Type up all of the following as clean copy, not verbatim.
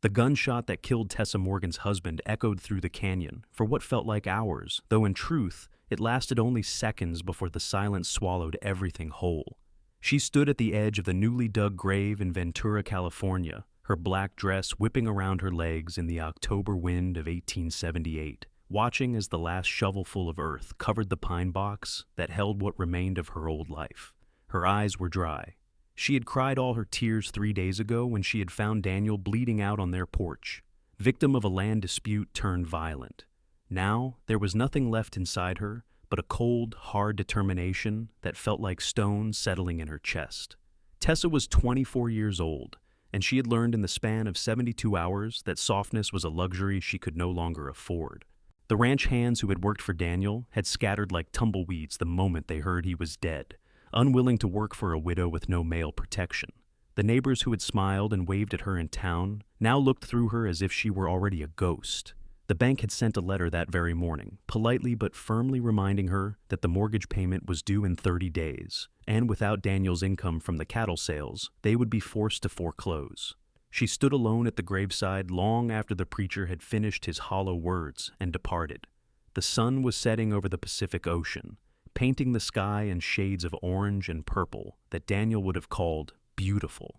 The gunshot that killed Tessa Morgan's husband echoed through the canyon for what felt like hours, though in truth, it lasted only seconds before the silence swallowed everything whole. She stood at the edge of the newly dug grave in Ventura, California, her black dress whipping around her legs in the October wind of 1878, watching as the last shovelful of earth covered the pine box that held what remained of her old life. Her eyes were dry. She had cried all her tears 3 days ago when she had found Daniel bleeding out on their porch, victim of a land dispute turned violent. Now, there was nothing left inside her but a cold, hard determination that felt like stone settling in her chest. Tessa was 24 years old, and she had learned in the span of 72 hours that softness was a luxury she could no longer afford. The ranch hands who had worked for Daniel had scattered like tumbleweeds the moment they heard he was dead, unwilling to work for a widow with no male protection. The neighbors who had smiled and waved at her in town now looked through her as if she were already a ghost. The bank had sent a letter that very morning, politely but firmly reminding her that the mortgage payment was due in 30 days, and without Daniel's income from the cattle sales, they would be forced to foreclose. She stood alone at the graveside long after the preacher had finished his hollow words and departed. The sun was setting over the Pacific Ocean, painting the sky in shades of orange and purple that Daniel would have called beautiful.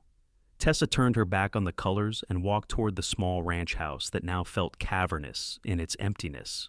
Tessa turned her back on the colors and walked toward the small ranch house that now felt cavernous in its emptiness.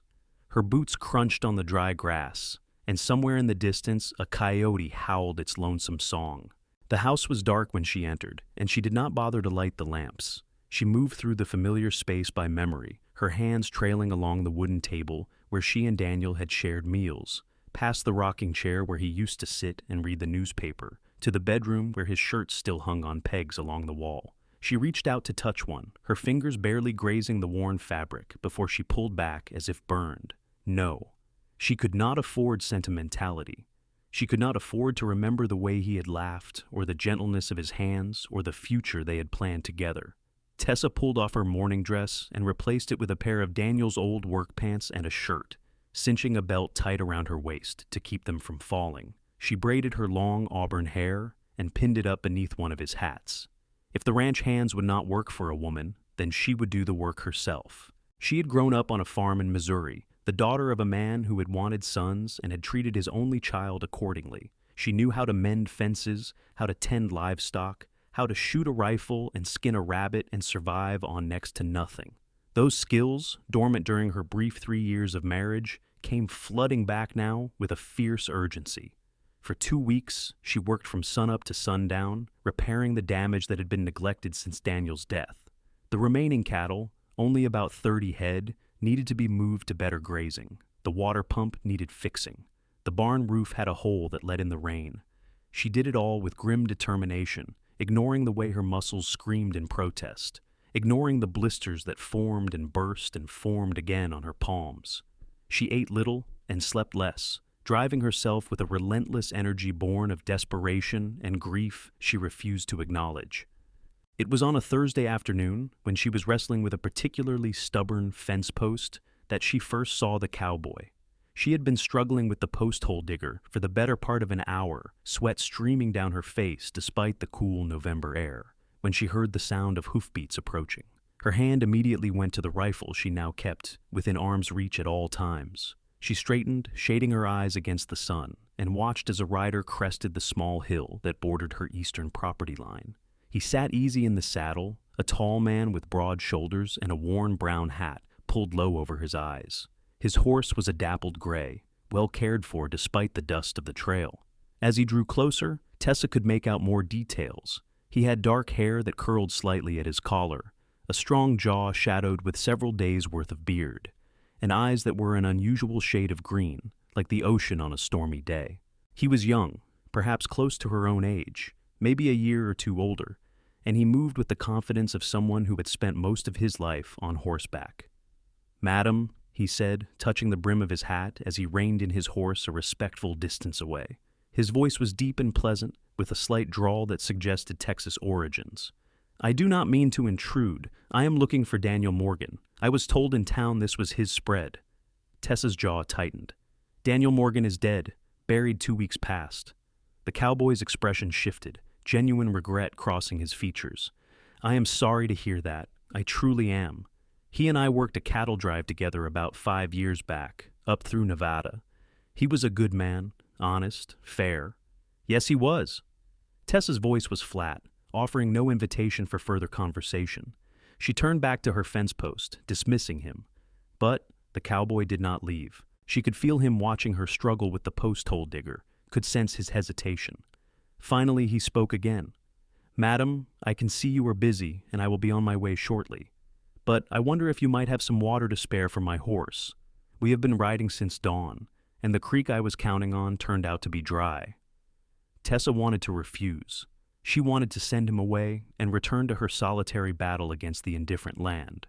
Her boots crunched on the dry grass, and somewhere in the distance a coyote howled its lonesome song. The house was dark when she entered, and she did not bother to light the lamps. She moved through the familiar space by memory, her hands trailing along the wooden table where she and Daniel had shared meals, past the rocking chair where he used to sit and read the newspaper, to the bedroom where his shirt still hung on pegs along the wall. She reached out to touch one, her fingers barely grazing the worn fabric before she pulled back as if burned. No, she could not afford sentimentality. She could not afford to remember the way he had laughed, or the gentleness of his hands, or the future they had planned together. Tessa pulled off her morning dress and replaced it with a pair of Daniel's old work pants and a shirt, cinching a belt tight around her waist to keep them from falling. She braided her long auburn hair and pinned it up beneath one of his hats. If the ranch hands would not work for a woman, then she would do the work herself. She had grown up on a farm in Missouri, the daughter of a man who had wanted sons and had treated his only child accordingly. She knew how to mend fences, how to tend livestock, how to shoot a rifle and skin a rabbit and survive on next to nothing. Those skills, dormant during her brief 3 years of marriage, came flooding back now with a fierce urgency. For 2 weeks, she worked from sunup to sundown, repairing the damage that had been neglected since Daniel's death. The remaining cattle, only about 30 head, needed to be moved to better grazing. The water pump needed fixing. The barn roof had a hole that let in the rain. She did it all with grim determination, ignoring the way her muscles screamed in protest, ignoring the blisters that formed and burst and formed again on her palms. She ate little and slept less, driving herself with a relentless energy born of desperation and grief she refused to acknowledge. It was on a Thursday afternoon, when she was wrestling with a particularly stubborn fence post, that she first saw the cowboy. She had been struggling with the post hole digger for the better part of an hour, sweat streaming down her face despite the cool November air, when she heard the sound of hoofbeats approaching. Her hand immediately went to the rifle she now kept within arm's reach at all times. She straightened, shading her eyes against the sun, and watched as a rider crested the small hill that bordered her eastern property line. He sat easy in the saddle, a tall man with broad shoulders and a worn brown hat pulled low over his eyes. His horse was a dappled gray, well cared for despite the dust of the trail. As he drew closer, Tessa could make out more details. He had dark hair that curled slightly at his collar, a strong jaw shadowed with several days' worth of beard, and eyes that were an unusual shade of green, like the ocean on a stormy day. He was young, perhaps close to her own age, maybe a year or two older, and he moved with the confidence of someone who had spent most of his life on horseback. "Madam," he said, touching the brim of his hat as he reined in his horse a respectful distance away. His voice was deep and pleasant, with a slight drawl that suggested Texas origins. "I do not mean to intrude. I am looking for Daniel Morgan. I was told in town this was his spread." Tessa's jaw tightened. "Daniel Morgan is dead, buried 2 weeks past." The cowboy's expression shifted, genuine regret crossing his features. "I am sorry to hear that. I truly am. He and I worked a cattle drive together about 5 years back, up through Nevada. He was a good man, honest, fair. Yes, he was. Tessa's voice was flat, offering no invitation for further conversation. She turned back to her fence post, dismissing him. But the cowboy did not leave. She could feel him watching her struggle with the post hole digger, could sense his hesitation. Finally, he spoke again. "Madam, I can see you are busy, and I will be on my way shortly. But I wonder if you might have some water to spare for my horse. We have been riding since dawn, and the creek I was counting on turned out to be dry." Tessa wanted to refuse. She wanted to send him away and return to her solitary battle against the indifferent land.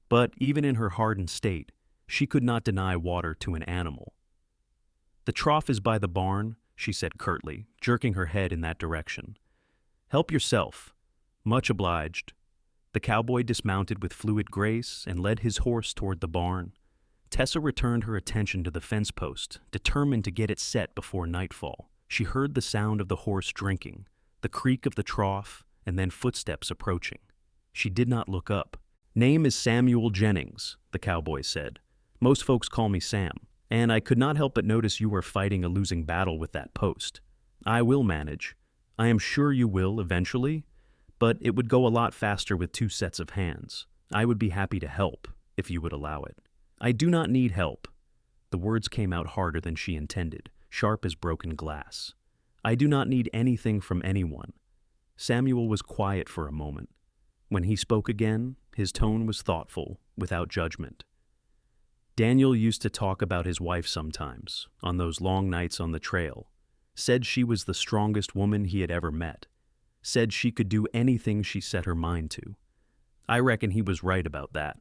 But even in her hardened state, she could not deny water to an animal. "The trough is by the barn," she said curtly, jerking her head in that direction. "Help yourself." "Much obliged." The cowboy dismounted with fluid grace and led his horse toward the barn. Tessa returned her attention to the fence post, determined to get it set before nightfall. She heard the sound of the horse drinking, the creak of the trough, and then footsteps approaching. She did not look up. "Name is Samuel Jennings," the cowboy said. "Most folks call me Sam, and I could not help but notice you are fighting a losing battle with that post. I will manage. I am sure you will eventually, but it would go a lot faster with 2 sets of hands. I would be happy to help, if you would allow it." "I do not need help." The words came out harder than she intended, sharp as broken glass. "I do not need anything from anyone." Samuel was quiet for a moment. When he spoke again, his tone was thoughtful, without judgment. "Daniel used to talk about his wife sometimes, on those long nights on the trail. Said she was the strongest woman he had ever met. Said she could do anything she set her mind to. I reckon he was right about that."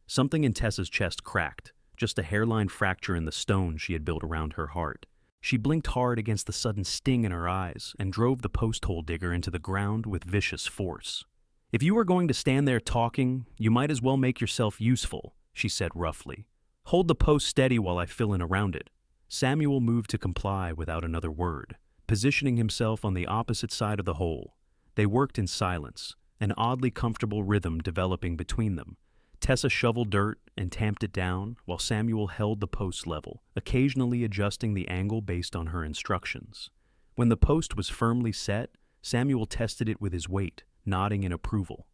Something in Tessa's chest cracked, just a hairline fracture in the stone she had built around her heart. She blinked hard against the sudden sting in her eyes and drove the post hole digger into the ground with vicious force. "If you are going to stand there talking, you might as well make yourself useful," she said roughly. "Hold the post steady while I fill in around it." Samuel moved to comply without another word, positioning himself on the opposite side of the hole. They worked in silence, an oddly comfortable rhythm developing between them. Tessa shoveled dirt and tamped it down, while Samuel held the post level, occasionally adjusting the angle based on her instructions. When the post was firmly set, Samuel tested it with his weight, nodding in approval.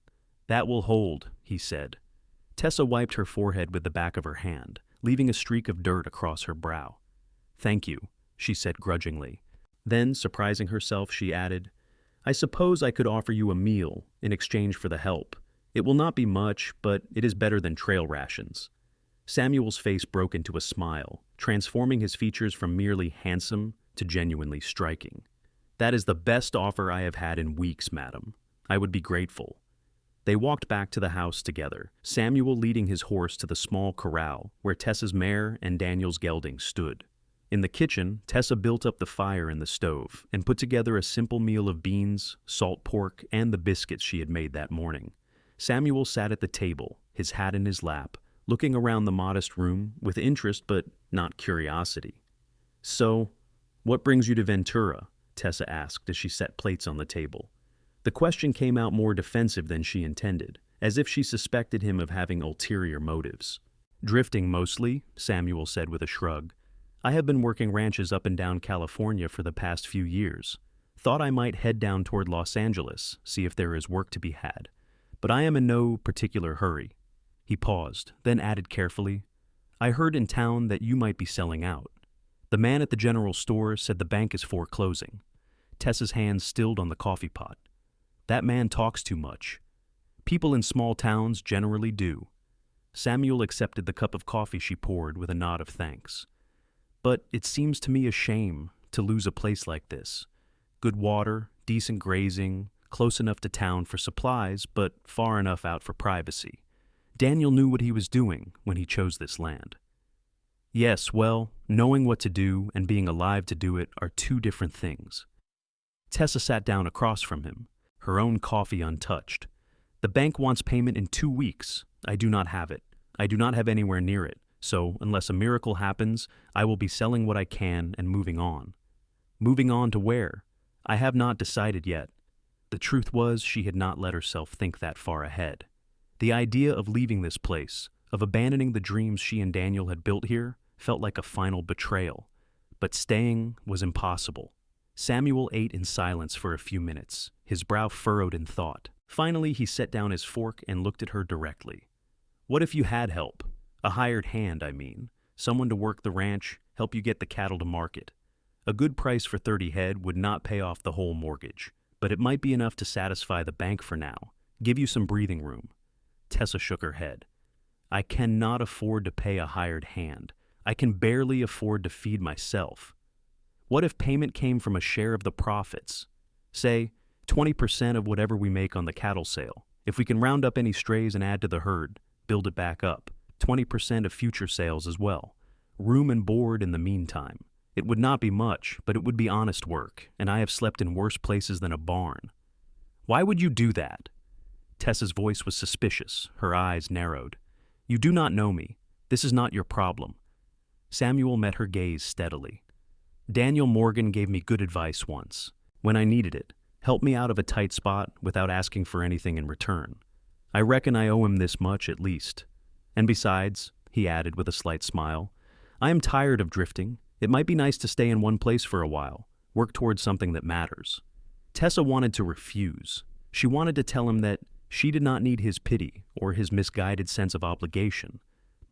"That will hold," he said. Tessa wiped her forehead with the back of her hand, leaving a streak of dirt across her brow. "Thank you," she said grudgingly. Then, surprising herself, she added, "I suppose I could offer you a meal in exchange for the help. It will not be much, but it is better than trail rations." Samuel's face broke into a smile, transforming his features from merely handsome to genuinely striking. "That is the best offer I have had in weeks, madam. I would be grateful." They walked back to the house together, Samuel leading his horse to the small corral where Tessa's mare and Daniel's gelding stood. In the kitchen, Tessa built up the fire in the stove and put together a simple meal of beans, salt pork, and the biscuits she had made that morning. Samuel sat at the table, his hat in his lap, looking around the modest room with interest but not curiosity. "So, what brings you to Ventura?" Tessa asked as she set plates on the table. The question came out more defensive than she intended, as if she suspected him of having ulterior motives. "Drifting mostly," Samuel said with a shrug. "I have been working ranches up and down California for the past few years. Thought I might head down toward Los Angeles, see if there is work to be had. But I am in no particular hurry." He paused, then added carefully, "I heard in town that you might be selling out. The man at the general store said the bank is foreclosing." Tessa's hands stilled on the coffee pot. "That man talks too much. People in small towns generally do." Samuel accepted the cup of coffee she poured with a nod of thanks. "But it seems to me a shame to lose a place like this. Good water, decent grazing, close enough to town for supplies, but far enough out for privacy. Daniel knew what he was doing when he chose this land." "Yes, well, knowing what to do and being alive to do it are 2 different things." Tessa sat down across from him, her own coffee untouched. "The bank wants payment in 2 weeks. I do not have it. I do not have anywhere near it, so unless a miracle happens, I will be selling what I can and moving on." "Moving on to where?" "I have not decided yet." The truth was she had not let herself think that far ahead. The idea of leaving this place, of abandoning the dreams she and Daniel had built here, felt like a final betrayal. But staying was impossible. Samuel ate in silence for a few minutes, his brow furrowed in thought. Finally, he set down his fork and looked at her directly. What if you had help? A hired hand, I mean. Someone to work the ranch, help you get the cattle to market. A good price for 30 head would not pay off the whole mortgage, but it might be enough to satisfy the bank for now, give you some breathing room. Tessa shook her head. I cannot afford to pay a hired hand. I can barely afford to feed myself. What if payment came from a share of the profits? Say, 20% of whatever we make on the cattle sale. If we can round up any strays and add to the herd, build it back up. 20% of future sales as well. Room and board in the meantime. It would not be much, but it would be honest work, and I have slept in worse places than a barn. Why would you do that? Tessa's voice was suspicious, her eyes narrowed. You do not know me. This is not your problem. Samuel met her gaze steadily. Daniel Morgan gave me good advice once, when I needed it. Helped me out of a tight spot without asking for anything in return. I reckon I owe him this much at least. And besides, he added with a slight smile, I am tired of drifting. It might be nice to stay in one place for a while, work towards something that matters. Tessa wanted to refuse. She wanted to tell him that she did not need his pity or his misguided sense of obligation.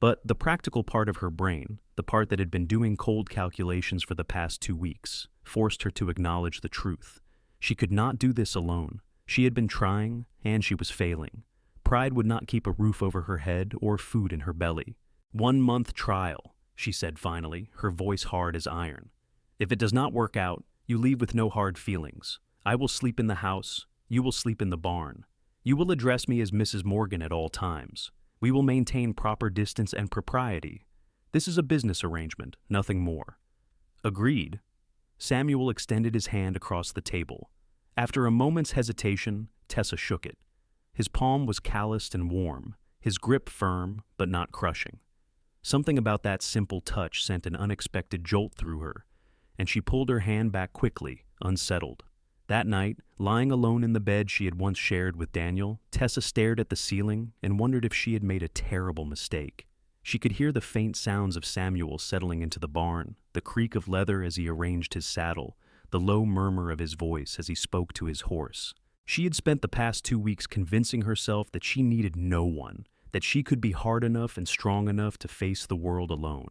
But the practical part of her brain, the part that had been doing cold calculations for the past 2 weeks, forced her to acknowledge the truth. She could not do this alone. She had been trying, and she was failing. Pride would not keep a roof over her head or food in her belly. 1 month trial, she said finally, her voice hard as iron. If it does not work out, you leave with no hard feelings. I will sleep in the house. You will sleep in the barn. You will address me as Mrs. Morgan at all times. We will maintain proper distance and propriety. This is a business arrangement, nothing more. Agreed. Samuel extended his hand across the table. After a moment's hesitation, Tessa shook it. His palm was calloused and warm, his grip firm but not crushing. Something about that simple touch sent an unexpected jolt through her, and she pulled her hand back quickly, unsettled. That night, lying alone in the bed she had once shared with Daniel, Tessa stared at the ceiling and wondered if she had made a terrible mistake. She could hear the faint sounds of Samuel settling into the barn, the creak of leather as he arranged his saddle, the low murmur of his voice as he spoke to his horse. She had spent the past 2 weeks convincing herself that she needed no one, that she could be hard enough and strong enough to face the world alone.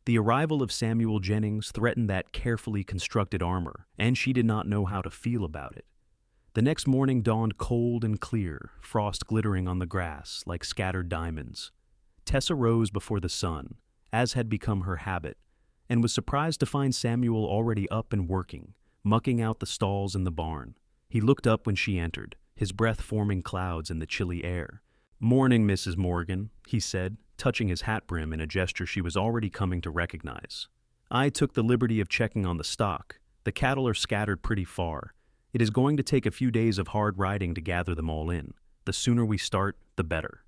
The arrival of Samuel Jennings threatened that carefully constructed armor, and she did not know how to feel about it. The next morning dawned cold and clear, frost glittering on the grass like scattered diamonds. Tessa rose before the sun, as had become her habit, and was surprised to find Samuel already up and working, mucking out the stalls in the barn. He looked up when she entered, his breath forming clouds in the chilly air. "Morning, Mrs. Morgan," he said, touching his hat brim in a gesture she was already coming to recognize. "I took the liberty of checking on the stock. The cattle are scattered pretty far. It is going to take a few days of hard riding to gather them all in. The sooner we start, the better."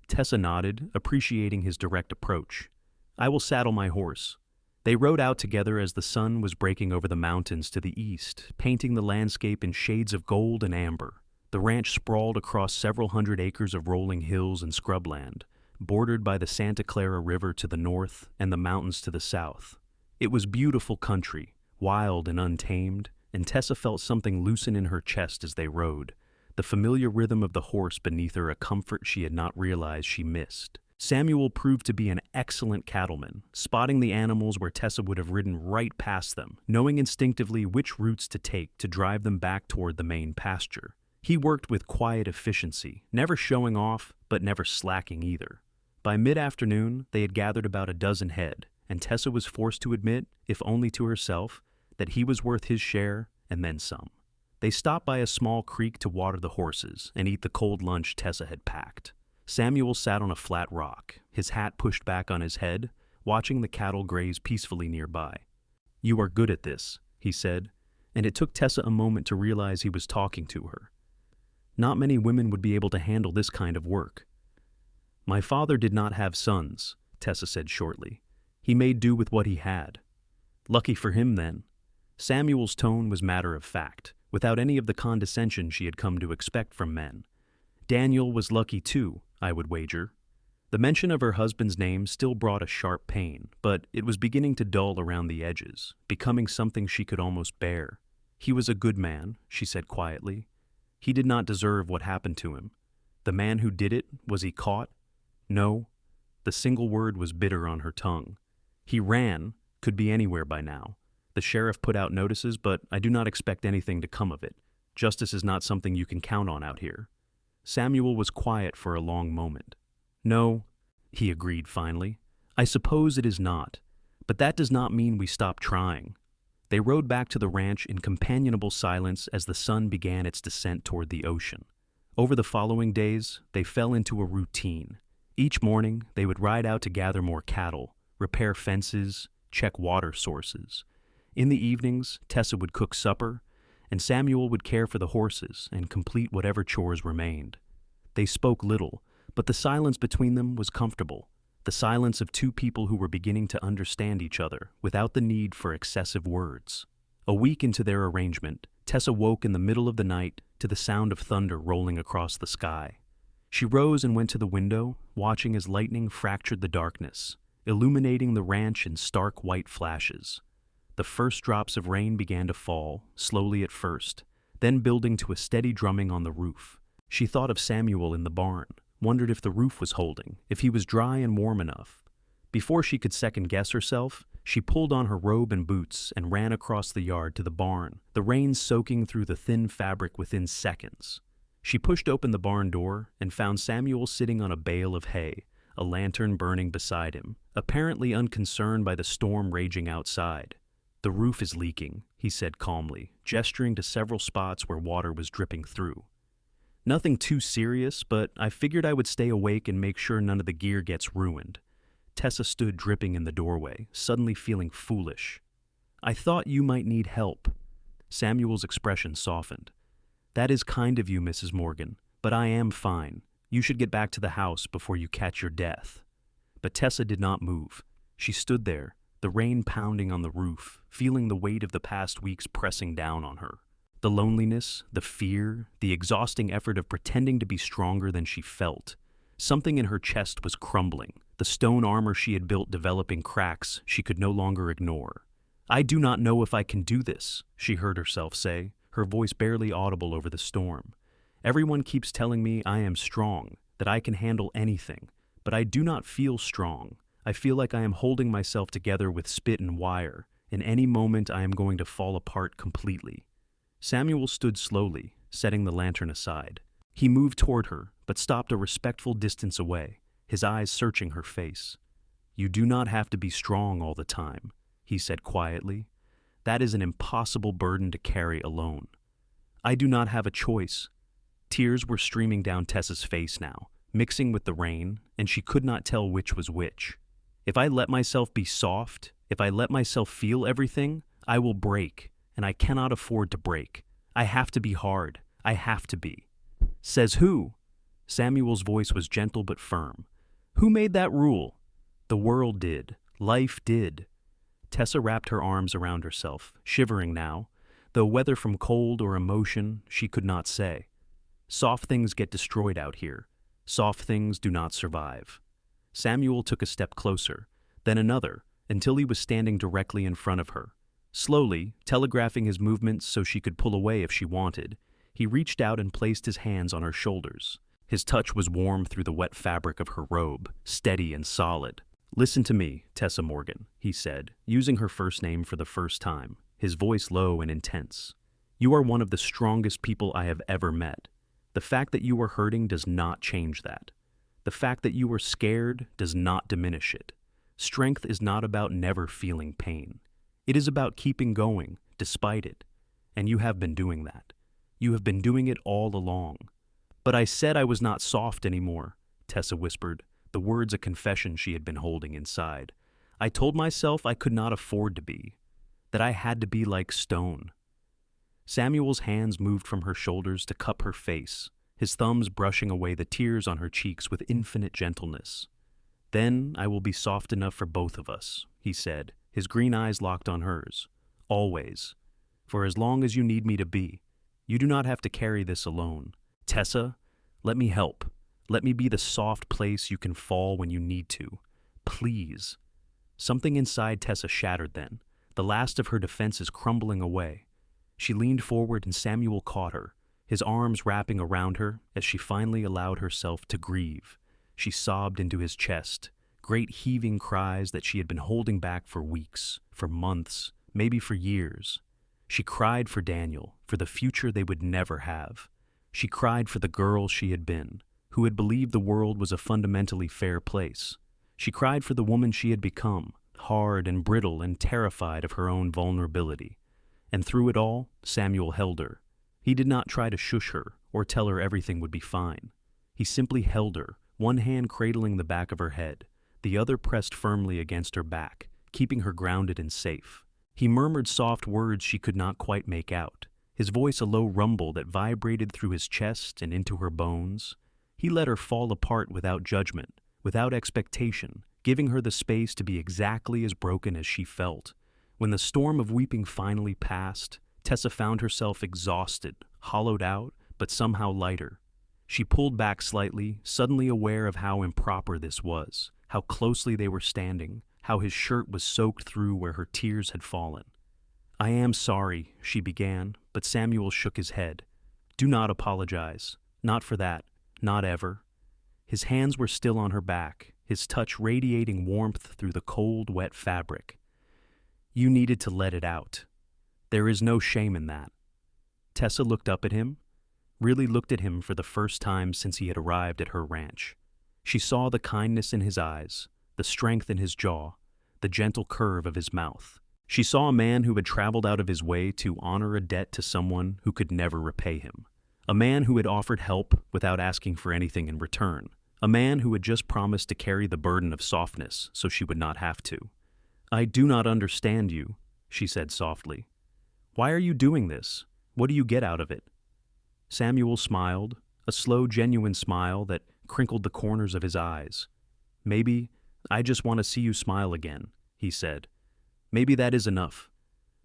Tessa nodded, appreciating his direct approach. "I will saddle my horse." They rode out together as the sun was breaking over the mountains to the east, painting the landscape in shades of gold and amber. The ranch sprawled across several hundred acres of rolling hills and scrubland, bordered by the Santa Clara River to the north and the mountains to the south. It was beautiful country, wild and untamed, and Tessa felt something loosen in her chest as they rode, the familiar rhythm of the horse beneath her a comfort she had not realized she missed. Samuel proved to be an excellent cattleman, spotting the animals where Tessa would have ridden right past them, knowing instinctively which routes to take to drive them back toward the main pasture. He worked with quiet efficiency, never showing off, but never slacking either. By mid-afternoon, they had gathered about a dozen head, and Tessa was forced to admit, if only to herself, that he was worth his share and then some. They stopped by a small creek to water the horses and eat the cold lunch Tessa had packed. Samuel sat on a flat rock, his hat pushed back on his head, watching the cattle graze peacefully nearby. "You are good at this," he said, and it took Tessa a moment to realize he was talking to her. Not many women would be able to handle this kind of work. "My father did not have sons," Tessa said shortly. "He made do with what he had." "Lucky for him, then." Samuel's tone was matter of fact, without any of the condescension she had come to expect from men. Daniel was lucky too, I would wager. The mention of her husband's name still brought a sharp pain, but it was beginning to dull around the edges, becoming something she could almost bear. He was a good man, she said quietly. He did not deserve what happened to him. The man who did it, was he caught? No. The single word was bitter on her tongue. He ran, could be anywhere by now. The sheriff put out notices, but I do not expect anything to come of it. Justice is not something you can count on out here. Samuel was quiet for a long moment. No, he agreed finally. I suppose it is not, but that does not mean we stop trying. They rode back to the ranch in companionable silence as the sun began its descent toward the ocean. Over the following days, they fell into a routine. Each morning, they would ride out to gather more cattle, repair fences, check water sources. In the evenings, Tessa would cook supper, and Samuel would care for the horses and complete whatever chores remained. They spoke little, but the silence between them was comfortable, the silence of two people who were beginning to understand each other without the need for excessive words. A week into their arrangement, Tessa woke in the middle of the night to the sound of thunder rolling across the sky. She rose and went to the window, watching as lightning fractured the darkness, illuminating the ranch in stark white flashes. The first drops of rain began to fall, slowly at first, then building to a steady drumming on the roof. She thought of Samuel in the barn, wondered if the roof was holding, if he was dry and warm enough. Before she could second-guess herself, she pulled on her robe and boots and ran across the yard to the barn, the rain soaking through the thin fabric within seconds. She pushed open the barn door and found Samuel sitting on a bale of hay, a lantern burning beside him, apparently unconcerned by the storm raging outside. "The roof is leaking," he said calmly, gesturing to several spots where water was dripping through. "Nothing too serious, but I figured I would stay awake and make sure none of the gear gets ruined." Tessa stood dripping in the doorway, suddenly feeling foolish. "I thought you might need help." Samuel's expression softened. "That is kind of you, Mrs. Morgan, but I am fine. You should get back to the house before you catch your death." But Tessa did not move. She stood there, the rain pounding on the roof, feeling the weight of the past weeks pressing down on her. The loneliness, the fear, the exhausting effort of pretending to be stronger than she felt. Something in her chest was crumbling, the stone armor she had built developing cracks she could no longer ignore. "I do not know if I can do this," she heard herself say, her voice barely audible over the storm. "Everyone keeps telling me I am strong, that I can handle anything, but I do not feel strong. I feel like I am holding myself together with spit and wire. In any moment I am going to fall apart completely." Samuel stood slowly, setting the lantern aside. He moved toward her, but stopped a respectful distance away, his eyes searching her face. "You do not have to be strong all the time," he said quietly. "That is an impossible burden to carry alone." "I do not have a choice." Tears were streaming down Tessa's face now, mixing with the rain, and she could not tell which was which. "If I let myself be soft, if I let myself feel everything, I will break, and I cannot afford to break. I have to be hard. I have to be." "Says who?" Samuel's voice was gentle but firm. "Who made that rule?" "The world did. Life did." Tessa wrapped her arms around herself, shivering now, though whether from cold or emotion, she could not say. Soft things get destroyed out here. Soft things do not survive. Samuel took a step closer, then another, until he was standing directly in front of her. Slowly, telegraphing his movements so she could pull away if she wanted, he reached out and placed his hands on her shoulders. His touch was warm through the wet fabric of her robe, steady and solid. "Listen to me, Tessa Morgan," he said, using her first name for the first time, his voice low and intense. "You are one of the strongest people I have ever met. The fact that you are hurting does not change that. The fact that you are scared does not diminish it. Strength is not about never feeling pain. It is about keeping going, despite it. And you have been doing that. You have been doing it all along." "But I said I was not soft anymore," Tessa whispered, the words a confession she had been holding inside. "I told myself I could not afford to be, that I had to be like stone." Samuel's hands moved from her shoulders to cup her face, his thumbs brushing away the tears on her cheeks with infinite gentleness. "Then I will be soft enough for both of us," he said, his green eyes locked on hers. "Always. For as long as you need me to be. You do not have to carry this alone. Tessa, Let me help. Let me be the soft place you can fall when you need to. Please." Something inside Tessa shattered then, the last of her defenses crumbling away. She leaned forward and Samuel caught her, his arms wrapping around her as she finally allowed herself to grieve. She sobbed into his chest, great heaving cries that she had been holding back for weeks, for months, maybe for years. She cried for Daniel, for the future they would never have. She cried for the girl she had been, who had believed the world was a fundamentally fair place. She cried for the woman she had become, hard and brittle and terrified of her own vulnerability. And through it all, Samuel held her. He did not try to shush her or tell her everything would be fine. He simply held her, one hand cradling the back of her head, the other pressed firmly against her back, keeping her grounded and safe. He murmured soft words she could not quite make out, his voice a low rumble that vibrated through his chest and into her bones. He let her fall apart without judgment, without expectation, giving her the space to be exactly as broken as she felt. When the storm of weeping finally passed, Tessa found herself exhausted, hollowed out, but somehow lighter. She pulled back slightly, suddenly aware of how improper this was, how closely they were standing, how his shirt was soaked through where her tears had fallen. "I am sorry," she began, but Samuel shook his head. "Do not apologize. Not for that. Not ever." His hands were still on her back, his touch radiating warmth through the cold, wet fabric. "You needed to let it out. There is no shame in that." Tessa looked up at him, really looked at him for the first time since he had arrived at her ranch. She saw the kindness in his eyes, the strength in his jaw, the gentle curve of his mouth. She saw a man who had traveled out of his way to honor a debt to someone who could never repay him. A man who had offered help without asking for anything in return. A man who had just promised to carry the burden of softness so she would not have to. "I do not understand you," she said softly. "Why are you doing this? What do you get out of it?" Samuel smiled, a slow, genuine smile that crinkled the corners of his eyes. "Maybe I just want to see you smile again," he said. "Maybe that is enough."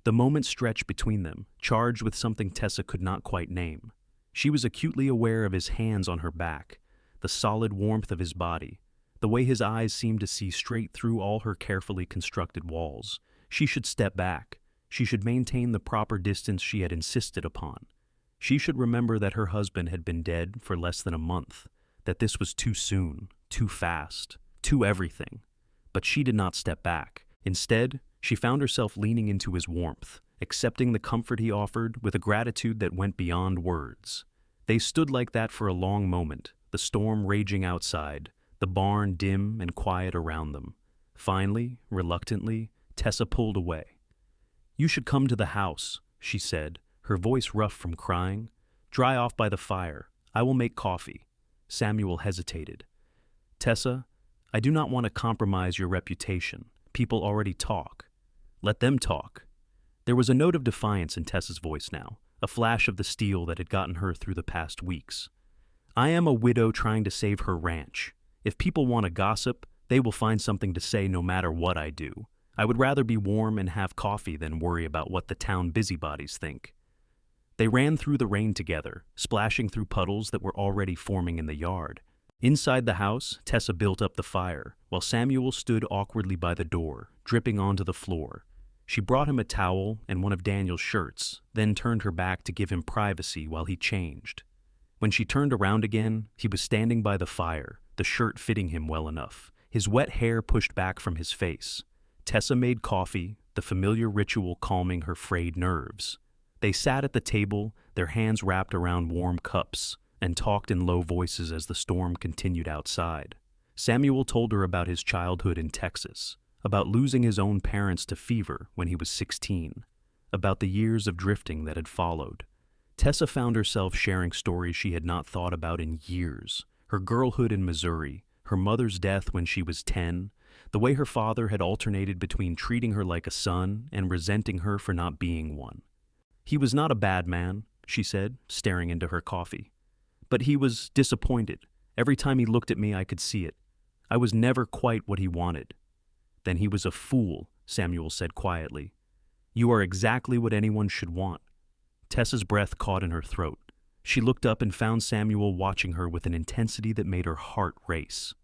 The moment stretched between them, charged with something Tessa could not quite name. She was acutely aware of his hands on her back, the solid warmth of his body, the way his eyes seemed to see straight through all her carefully constructed walls. She should step back. She should maintain the proper distance she had insisted upon. She should remember that her husband had been dead for less than a month, that this was too soon, too fast, too everything. But she did not step back. Instead, she found herself leaning into his warmth, accepting the comfort he offered with a gratitude that went beyond words. They stood like that for a long moment, the storm raging outside, the barn dim and quiet around them. Finally, reluctantly, Tessa pulled away. "You should come to the house," she said, her voice rough from crying. "Dry off by the fire. I will make coffee." Samuel hesitated. "Tessa, I do not want to compromise your reputation. People already talk. Let them talk." There was a note of defiance in Tessa's voice now, a flash of the steel that had gotten her through the past weeks. "I am a widow trying to save her ranch. If people want to gossip, they will find something to say no matter what I do. I would rather be warm and have coffee than worry about what the town busybodies think." They ran through the rain together, splashing through puddles that were already forming in the yard. Inside the house, Tessa built up the fire, while Samuel stood awkwardly by the door, dripping onto the floor. She brought him a towel and one of Daniel's shirts, then turned her back to give him privacy while he changed. When she turned around again, he was standing by the fire, the shirt fitting him well enough, his wet hair pushed back from his face. Tessa made coffee, the familiar ritual calming her frayed nerves. They sat at the table, their hands wrapped around warm cups, and talked in low voices as the storm continued outside. Samuel told her about his childhood in Texas, about losing his own parents to fever when he was 16, about the years of drifting that had followed. Tessa found herself sharing stories she had not thought about in years. Her girlhood in Missouri, her mother's death when she was 10, the way her father had alternated between treating her like a son and resenting her for not being one. "He was not a bad man," she said, staring into her coffee. "But he was disappointed. Every time he looked at me, I could see it. I was never quite what he wanted." "Then he was a fool," Samuel said quietly. "You are exactly what anyone should want." Tessa's breath caught in her throat. She looked up and found Samuel watching her with an intensity that made her heart race.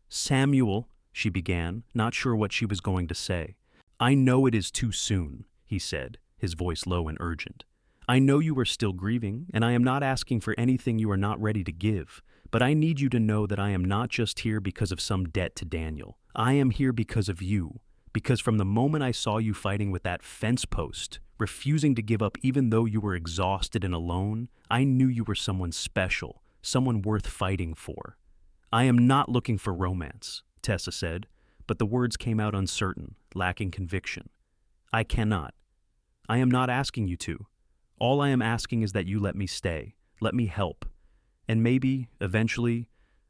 "Samuel," she began, not sure what she was going to say. "I know it is too soon," he said, his voice low and urgent. "I know you are still grieving, and I am not asking for anything you are not ready to give, but I need you to know that I am not just here because of some debt to Daniel. I am here because of you, because from the moment I saw you fighting with that fence post, refusing to give up even though you were exhausted and alone, I knew you were someone special, someone worth fighting for." "I am not looking for romance," Tessa said, but the words came out uncertain, lacking conviction. "I cannot. I am not asking you to. All I am asking is that you let me stay, let me help, and maybe, eventually,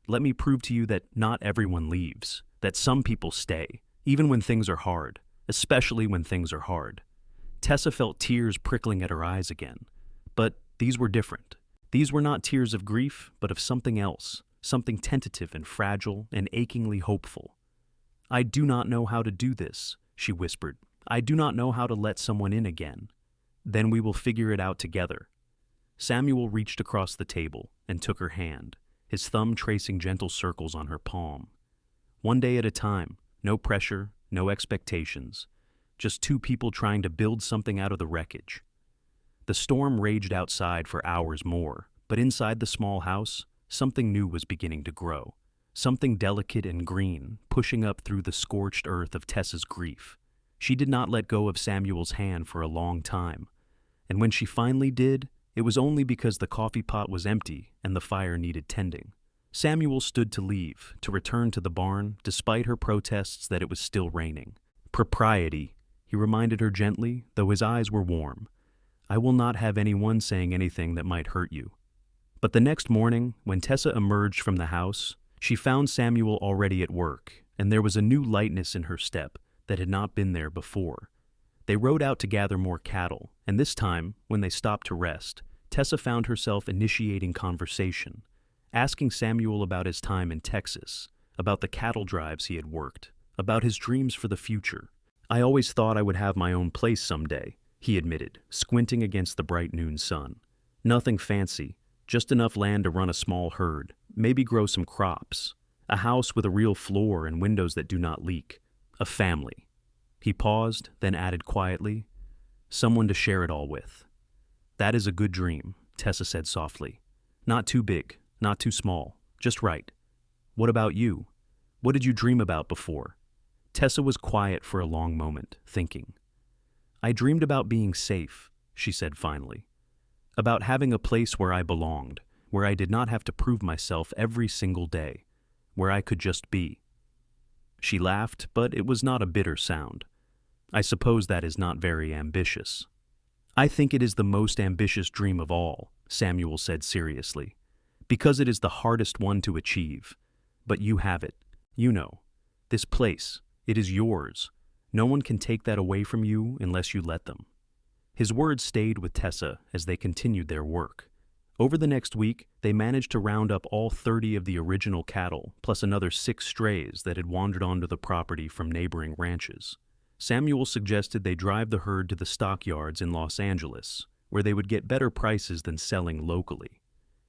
let me prove to you that not everyone leaves, that some people stay, even when things are hard, especially when things are hard." Tessa felt tears prickling at her eyes again, but these were different. These were not tears of grief, but of something else, something tentative and fragile and achingly hopeful. "I do not know how to do this," she whispered. "I do not know how to let someone in again. Then we will figure it out together." Samuel reached across the table and took her hand, his thumb tracing gentle circles on her palm. One day at a time, no pressure, no expectations, just two people trying to build something out of the wreckage. The storm raged outside for hours more, but inside the small house, something new was beginning to grow, something delicate and green, pushing up through the scorched earth of Tessa's grief. She did not let go of Samuel's hand for a long time, and when she finally did, it was only because the coffee pot was empty and the fire needed tending. Samuel stood to leave, to return to the barn, despite her protests that it was still raining. "Propriety," he reminded her gently, though his eyes were warm. "I will not have anyone saying anything that might hurt you." But the next morning, when Tessa emerged from the house, she found Samuel already at work, and there was a new lightness in her step that had not been there before. They rode out to gather more cattle, and this time, when they stopped to rest, Tessa found herself initiating conversation, asking Samuel about his time in Texas, about the cattle drives he had worked, about his dreams for the future. "I always thought I would have my own place someday," he admitted, squinting against the bright noon sun. "Nothing fancy, just enough land to run a small herd, maybe grow some crops, a house with a real floor and windows that do not leak, a family." He paused, then added quietly, "Someone to share it all with." "That is a good dream," Tessa said softly. "Not too big, not too small, just right. What about you? What did you dream about before?" Tessa was quiet for a long moment, thinking. "I dreamed about being safe," she said finally. "About having a place where I belonged, where I did not have to prove myself every single day, where I could just be." She laughed, but it was not a bitter sound. "I suppose that is not very ambitious." "I think it is the most ambitious dream of all," Samuel said seriously, "because it is the hardest one to achieve. But you have it. You know. This place, it is yours. No one can take that away from you unless you let them." His words stayed with Tessa as they continued their work. Over the next week, they managed to round up all 30 of the original cattle, plus another 6 strays that had wandered onto the property from neighboring ranches. Samuel suggested they drive the herd to the stockyards in Los Angeles, where they would get better prices than selling locally.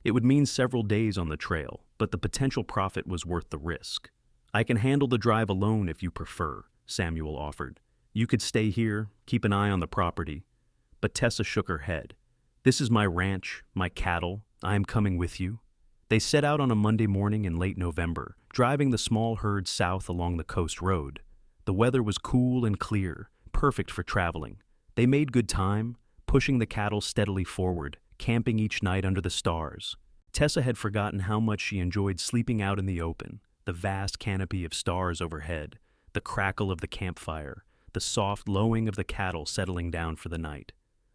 It would mean several days on the trail, but the potential profit was worth the risk. "I can handle the drive alone if you prefer," Samuel offered. "You could stay here, keep an eye on the property." But Tessa shook her head. "This is my ranch, my cattle. I am coming with you." They set out on a Monday morning in late November, driving the small herd south along the coast road. The weather was cool and clear, perfect for traveling. They made good time, pushing the cattle steadily forward, camping each night under the stars. Tessa had forgotten how much she enjoyed sleeping out in the open, the vast canopy of stars overhead, the crackle of the campfire, the soft lowing of the cattle settling down for the night.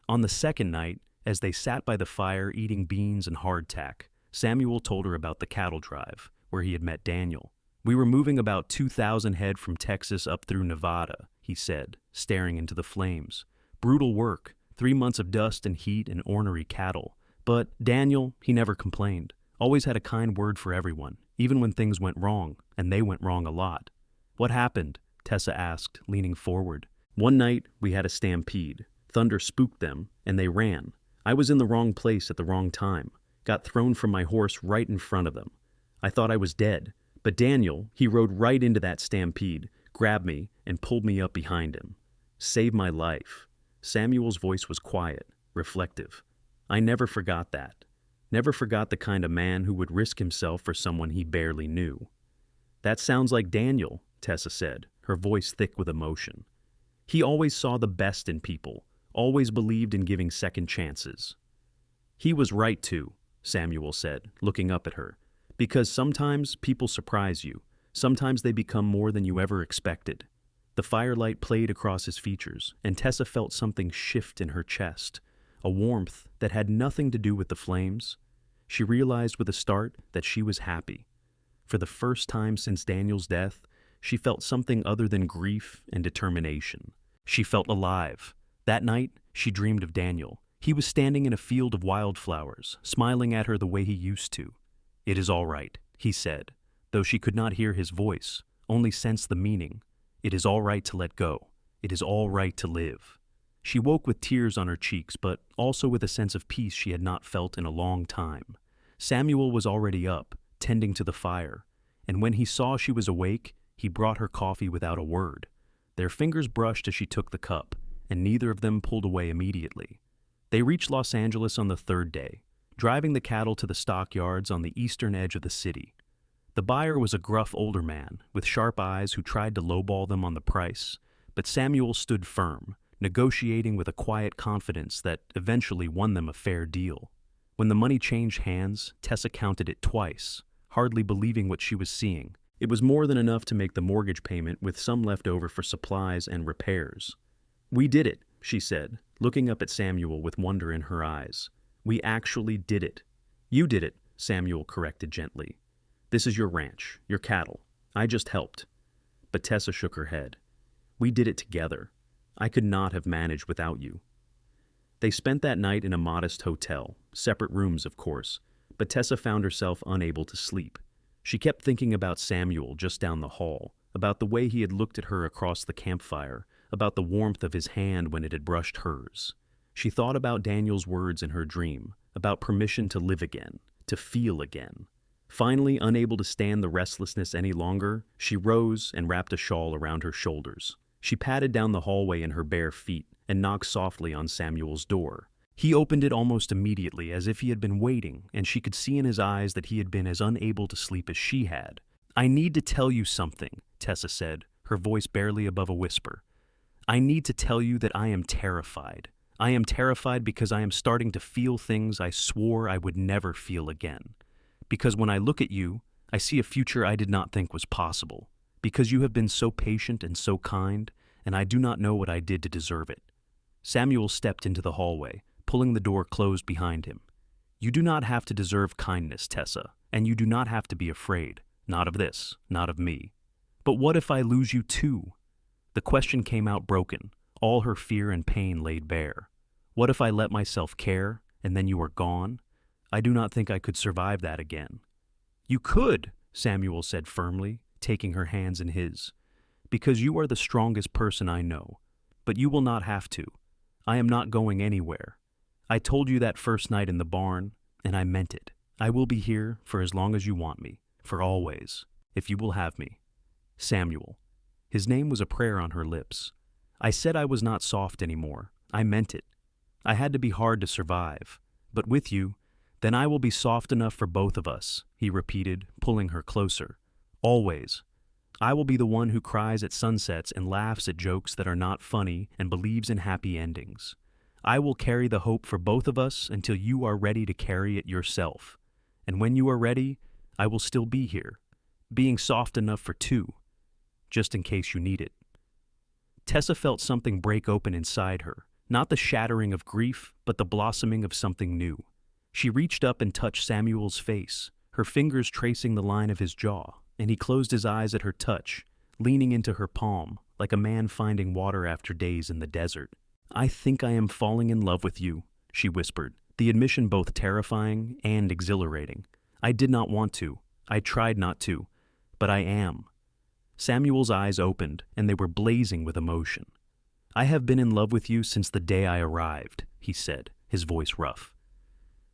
On the second night, as they sat by the fire eating beans and hardtack, Samuel told her about the cattle drive, where he had met Daniel. "We were moving about 2,000 head from Texas up through Nevada," he said, staring into the flames. "Brutal work, 3 months of dust and heat and ornery cattle. But Daniel, he never complained, always had a kind word for everyone, even when things went wrong, and they went wrong a lot." "What happened?" Tessa asked, leaning forward. "One night, we had a stampede. Thunder spooked them, and they ran. I was in the wrong place at the wrong time. got thrown from my horse right in front of them. I thought I was dead, but Daniel, he rode right into that stampede, grabbed me, and pulled me up behind him. Saved my life. Samuel's voice was quiet, reflective. I never forgot that. Never forgot the kind of man who would risk himself for someone he barely knew. That sounds like Daniel, Tessa said, her voice thick with emotion. He always saw the best in people, always believed in giving second chances. He was right too, Samuel said, looking up at her, because sometimes people surprise you. Sometimes they become more than you ever expected. The firelight played across his features, and Tessa felt something shift in her chest, a warmth that had nothing to do with the flames. She realized with a start that she was happy. For the first time since Daniel's death, she felt something other than grief and determination. She felt alive. That night, she dreamed of Daniel. He was standing in a field of wildflowers, smiling at her the way he used to. "It is all right," he said, though she could not hear his voice, only sense the meaning. It is all right to let go. It is all right to live. She woke with tears on her cheeks, but also with a sense of peace she had not felt in a long time. Samuel was already up, tending to the fire, and when he saw she was awake, he brought her coffee without a word. Their fingers brushed as she took the cup, and neither of them pulled away immediately. They reached Los Angeles on the third day, driving the cattle to the stockyards on the eastern edge of the city. The buyer was a gruff older man with sharp eyes who tried to lowball them on the price, but Samuel stood firm, negotiating with a quiet confidence that eventually won them a fair deal. When the money changed hands, Tessa counted it twice, hardly believing what she was seeing. It was more than enough to make the mortgage payment with some left over for supplies and repairs. "We did it," she said, looking up at Samuel with wonder in her eyes. "We actually did it." "You did it," Samuel corrected gently. "This is your ranch, your cattle. I just helped." But Tessa shook her head. "We did it together. I could not have managed without you." They spent that night in a modest hotel, separate rooms of course, but Tessa found herself unable to sleep. She kept thinking about Samuel just down the hall, about the way he had looked at her across the campfire, about the warmth of his hand when it had brushed hers. She thought about Daniel's words in her dream, about permission to live again, to feel again. Finally, unable to stand the restlessness any longer, she rose and wrapped a shawl around her shoulders. She padded down the hallway in her bare feet and knocked softly on Samuel's door. He opened it almost immediately, as if he had been waiting, and she could see in his eyes that he had been as unable to sleep as she had. "I need to tell you something," Tessa said, her voice barely above a whisper. "I need to tell you that I am terrified. I am terrified because I am starting to feel things I swore I would never feel again. Because when I look at you, I see a future I did not think was possible. Because you have been so patient and so kind, and I do not know what I did to deserve it." Samuel stepped into the hallway, pulling the door closed behind him. "You do not have to deserve kindness, Tessa, and you do not have to be afraid. Not of this, not of me. But what if I lose you too?" The question came out broken, all her fear and pain laid bare. "What if I let myself care, and then you are gone? I do not think I could survive that again." "You could," Samuel said firmly, taking her hands in his. "Because you are the strongest person I know. But you will not have to. I am not going anywhere. I told you that first night in the barn, and I meant it. I will be here for as long as you want me, for always, if you will have me. Samuel." His name was a prayer on her lips. "I said I was not soft anymore. I meant it. I had to be hard to survive. But with you, then I will be soft enough for both of us," he repeated, pulling her closer. "Always. I will be the one who cries at sunsets and laughs at jokes that are not funny and believes in happy endings. I will carry the hope for both of us until you are ready to carry it yourself. And when you are ready, I will still be here, being soft enough for two, just in case you need it." Tessa felt something break open inside her, not the shattering of grief, but the blossoming of something new. She reached up and touched Samuel's face, her fingers tracing the line of his jaw, and he closed his eyes at her touch, leaning into her palm, like a man finding water after days in the desert. "I think I am falling in love with you," she whispered, the admission both terrifying and exhilarating. "I did not want to. I tried not to. But I am." Samuel's eyes opened, and they were blazing with emotion. "I have been in love with you since the day I arrived," he said, his voice rough.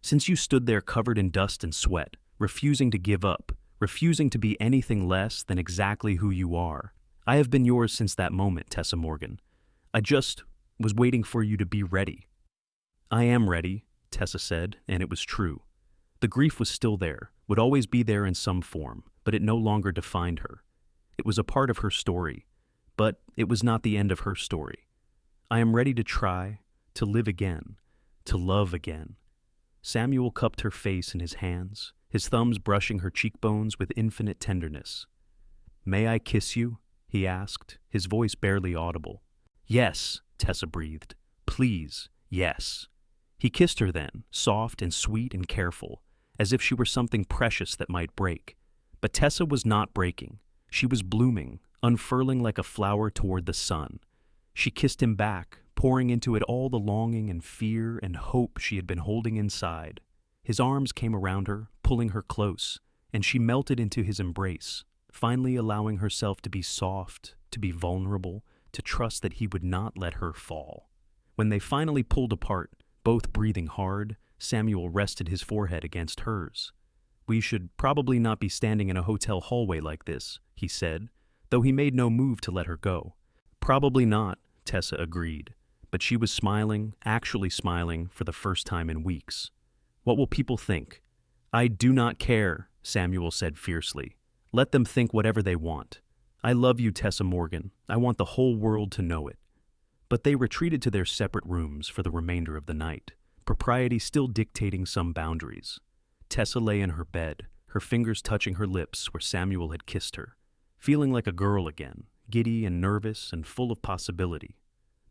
Since you stood there covered in dust and sweat, refusing to give up, refusing to be anything less than exactly who you are. I have been yours since that moment, Tessa Morgan. I just was waiting for you to be ready." "I am ready," Tessa said, and it was true. The grief was still there, would always be there in some form, but it no longer defined her. It was a part of her story, but it was not the end of her story. "I am ready to try, to live again, to love again." Samuel cupped her face in his hands, his thumbs brushing her cheekbones with infinite tenderness. "May I kiss you?" he asked, his voice barely audible. "Yes," Tessa breathed. "Please, yes." He kissed her then, soft and sweet and careful, as if she were something precious that might break. But Tessa was not breaking. She was blooming, unfurling like a flower toward the sun. She kissed him back, pouring into it all the longing and fear and hope she had been holding inside. His arms came around her, pulling her close, and she melted into his embrace, finally allowing herself to be soft, to be vulnerable, to trust that he would not let her fall. When they finally pulled apart, both breathing hard, Samuel rested his forehead against hers. "We should probably not be standing in a hotel hallway like this," he said, though he made no move to let her go. "Probably not," Tessa agreed, but she was smiling, actually smiling, for the first time in weeks. "What will people think?" "I do not care," Samuel said fiercely. "Let them think whatever they want. I love you, Tessa Morgan. I want the whole world to know it." But they retreated to their separate rooms for the remainder of the night, propriety still dictating some boundaries. Tessa lay in her bed, her fingers touching her lips where Samuel had kissed her, feeling like a girl again, giddy and nervous and full of possibility.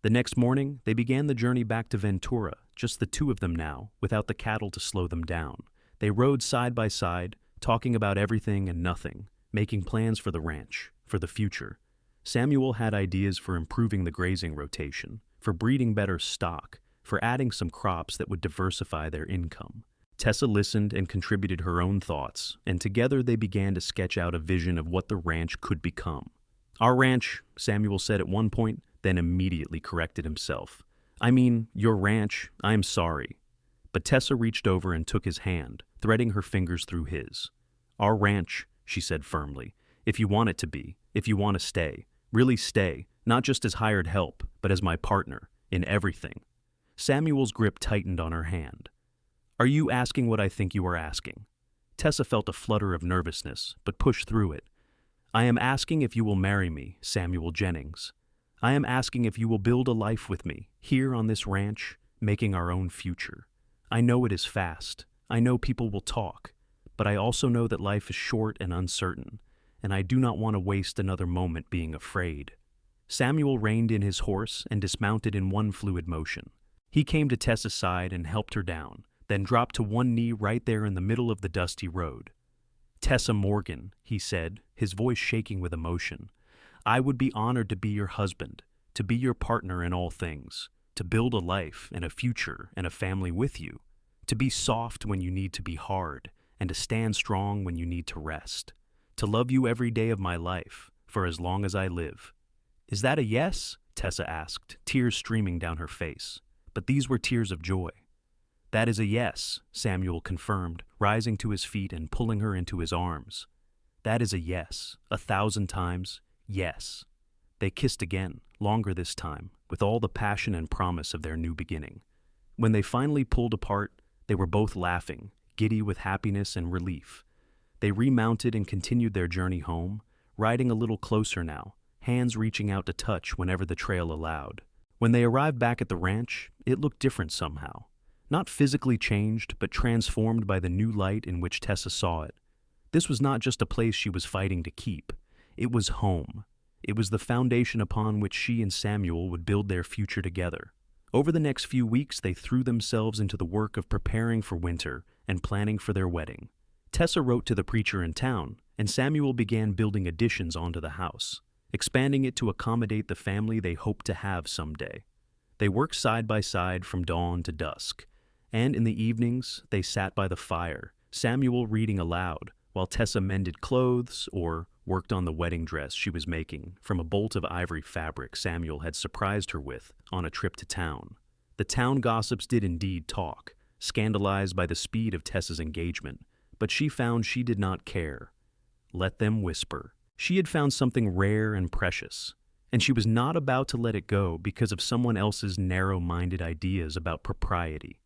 The next morning, they began the journey back to Ventura, just the two of them now, without the cattle to slow them down. They rode side by side, talking about everything and nothing, making plans for the ranch, for the future. Samuel had ideas for improving the grazing rotation, for breeding better stock, for adding some crops that would diversify their income. Tessa listened and contributed her own thoughts, and together they began to sketch out a vision of what the ranch could become. "Our ranch," Samuel said at one point, then immediately corrected himself. "I mean, your ranch, I'm sorry." But Tessa reached over and took his hand, threading her fingers through his. "Our ranch," she said firmly, "if you want it to be, if you want to stay, really stay, not just as hired help, but as my partner, in everything." Samuel's grip tightened on her hand. "Are you asking what I think you are asking?" Tessa felt a flutter of nervousness, but pushed through it. "I am asking if you will marry me, Samuel Jennings. I am asking if you will build a life with me, here on this ranch, making our own future. I know it is fast. I know people will talk. But I also know that life is short and uncertain, and I do not want to waste another moment being afraid." Samuel reined in his horse and dismounted in one fluid motion. He came to Tessa's side and helped her down, then dropped to one knee right there in the middle of the dusty road. "Tessa Morgan," he said, his voice shaking with emotion, "I would be honored to be your husband, to be your partner in all things, to build a life and a future and a family with you, to be soft when you need to be hard, and to stand strong when you need to rest, to love you every day of my life, for as long as I live." "Is that a yes?" Tessa asked, tears streaming down her face. But these were tears of joy. "That is a yes," Samuel confirmed, rising to his feet and pulling her into his arms. "That is a yes, 1,000 times, yes." They kissed again, longer this time, with all the passion and promise of their new beginning. When they finally pulled apart, they were both laughing, giddy with happiness and relief. They remounted and continued their journey home, riding a little closer now, hands reaching out to touch whenever the trail allowed. When they arrived back at the ranch, it looked different somehow. Not physically changed, but transformed by the new light in which Tessa saw it. This was not just a place she was fighting to keep. It was home. It was the foundation upon which she and Samuel would build their future together. Over the next few weeks, they threw themselves into the work of preparing for winter and planning for their wedding. Tessa wrote to the preacher in town, and Samuel began building additions onto the house, expanding it to accommodate the family they hoped to have someday. They worked side by side from dawn to dusk, and in the evenings they sat by the fire, Samuel reading aloud, while Tessa mended clothes or worked on the wedding dress she was making from a bolt of ivory fabric Samuel had surprised her with on a trip to town. The town gossips did indeed talk. scandalized by the speed of Tessa's engagement, but she found she did not care. Let them whisper. She had found something rare and precious, and she was not about to let it go because of someone else's narrow-minded ideas about propriety.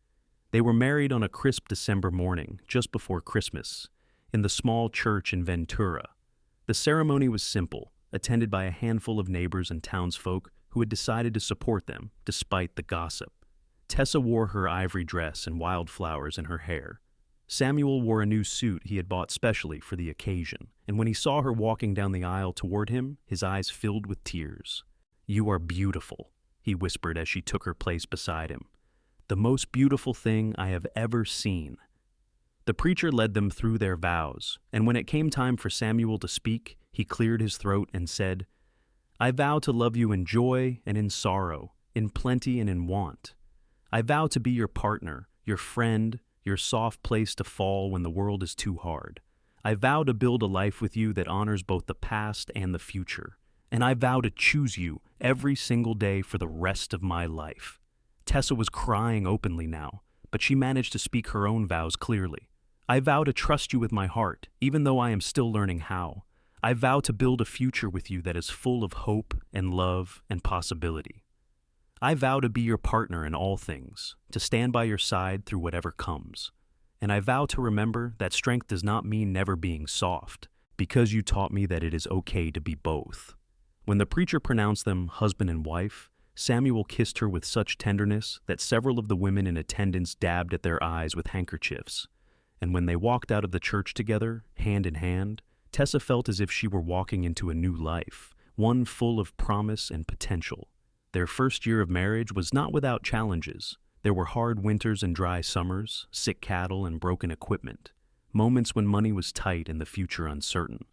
They were married on a crisp December morning, just before Christmas, in the small church in Ventura. The ceremony was simple, attended by a handful of neighbors and townsfolk who had decided to support them, despite the gossip. Tessa wore her ivory dress and wildflowers in her hair. Samuel wore a new suit he had bought specially for the occasion, and when he saw her walking down the aisle toward him, his eyes filled with tears. "You are beautiful," he whispered as she took her place beside him. "The most beautiful thing I have ever seen." The preacher led them through their vows, and when it came time for Samuel to speak, he cleared his throat and said, "I vow to love you in joy and in sorrow, in plenty and in want. I vow to be your partner, your friend, your soft place to fall when the world is too hard. I vow to build a life with you that honors both the past and the future, and I vow to choose you every single day for the rest of my life." Tessa was crying openly now, but she managed to speak her own vows clearly. "I vow to trust you with my heart, even though I am still learning how. I vow to build a future with you that is full of hope and love and possibility. I vow to be your partner in all things, to stand by your side through whatever comes. And I vow to remember that strength does not mean never being soft, because you taught me that it is okay to be both." When the preacher pronounced them husband and wife, Samuel kissed her with such tenderness that several of the women in attendance dabbed at their eyes with handkerchiefs. And when they walked out of the church together, hand in hand, Tessa felt as if she were walking into a new life, one full of promise and potential. Their first year of marriage was not without challenges. There were hard winters and dry summers, sick cattle and broken equipment, moments when money was tight and the future uncertain.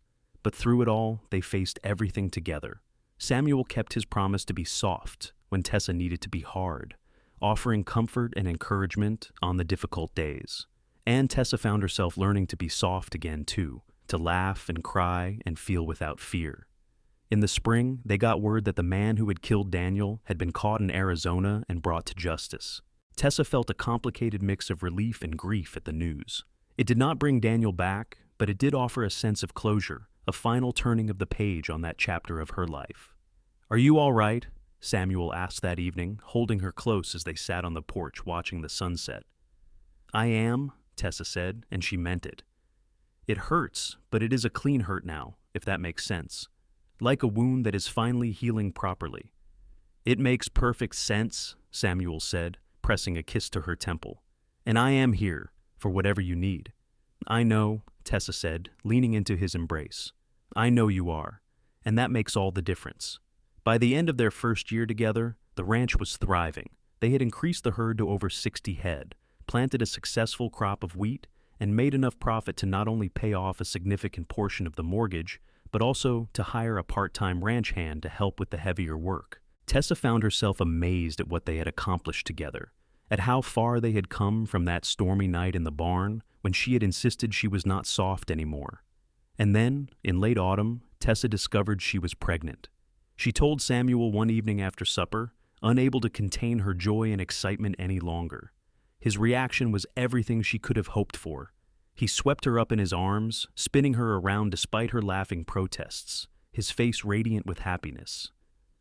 But through it all, they faced everything together. Samuel kept his promise to be soft when Tessa needed to be hard, offering comfort and encouragement on the difficult days. And Tessa found herself learning to be soft again too, to laugh and cry and feel without fear. In the spring, they got word that the man who had killed Daniel had been caught in Arizona and brought to justice. Tessa felt a complicated mix of relief and grief at the news. It did not bring Daniel back, but it did offer a sense of closure, a final turning of the page on that chapter of her life. "Are you all right?" Samuel asked that evening, holding her close as they sat on the porch watching the sunset. "I am," Tessa said, and she meant it. "It hurts, but it is a clean hurt now, if that makes sense. Like a wound that is finally healing properly." "It makes perfect sense," Samuel said, pressing a kiss to her temple. "And I am here, for whatever you need." "I know," Tessa said, leaning into his embrace. "I know you are, and that makes all the difference." By the end of their first year together, the ranch was thriving. They had increased the herd to over 60 head, planted a successful crop of wheat, and made enough profit to not only pay off a significant portion of the mortgage, but also to hire a part-time ranch hand to help with the heavier work. Tessa found herself amazed at what they had accomplished together, at how far they had come from that stormy night in the barn when she had insisted she was not soft anymore. And then, in late autumn, Tessa discovered she was pregnant. She told Samuel one evening after supper, unable to contain her joy and excitement any longer. His reaction was everything she could have hoped for. He swept her up in his arms, spinning her around despite her laughing protests, his face radiant with happiness.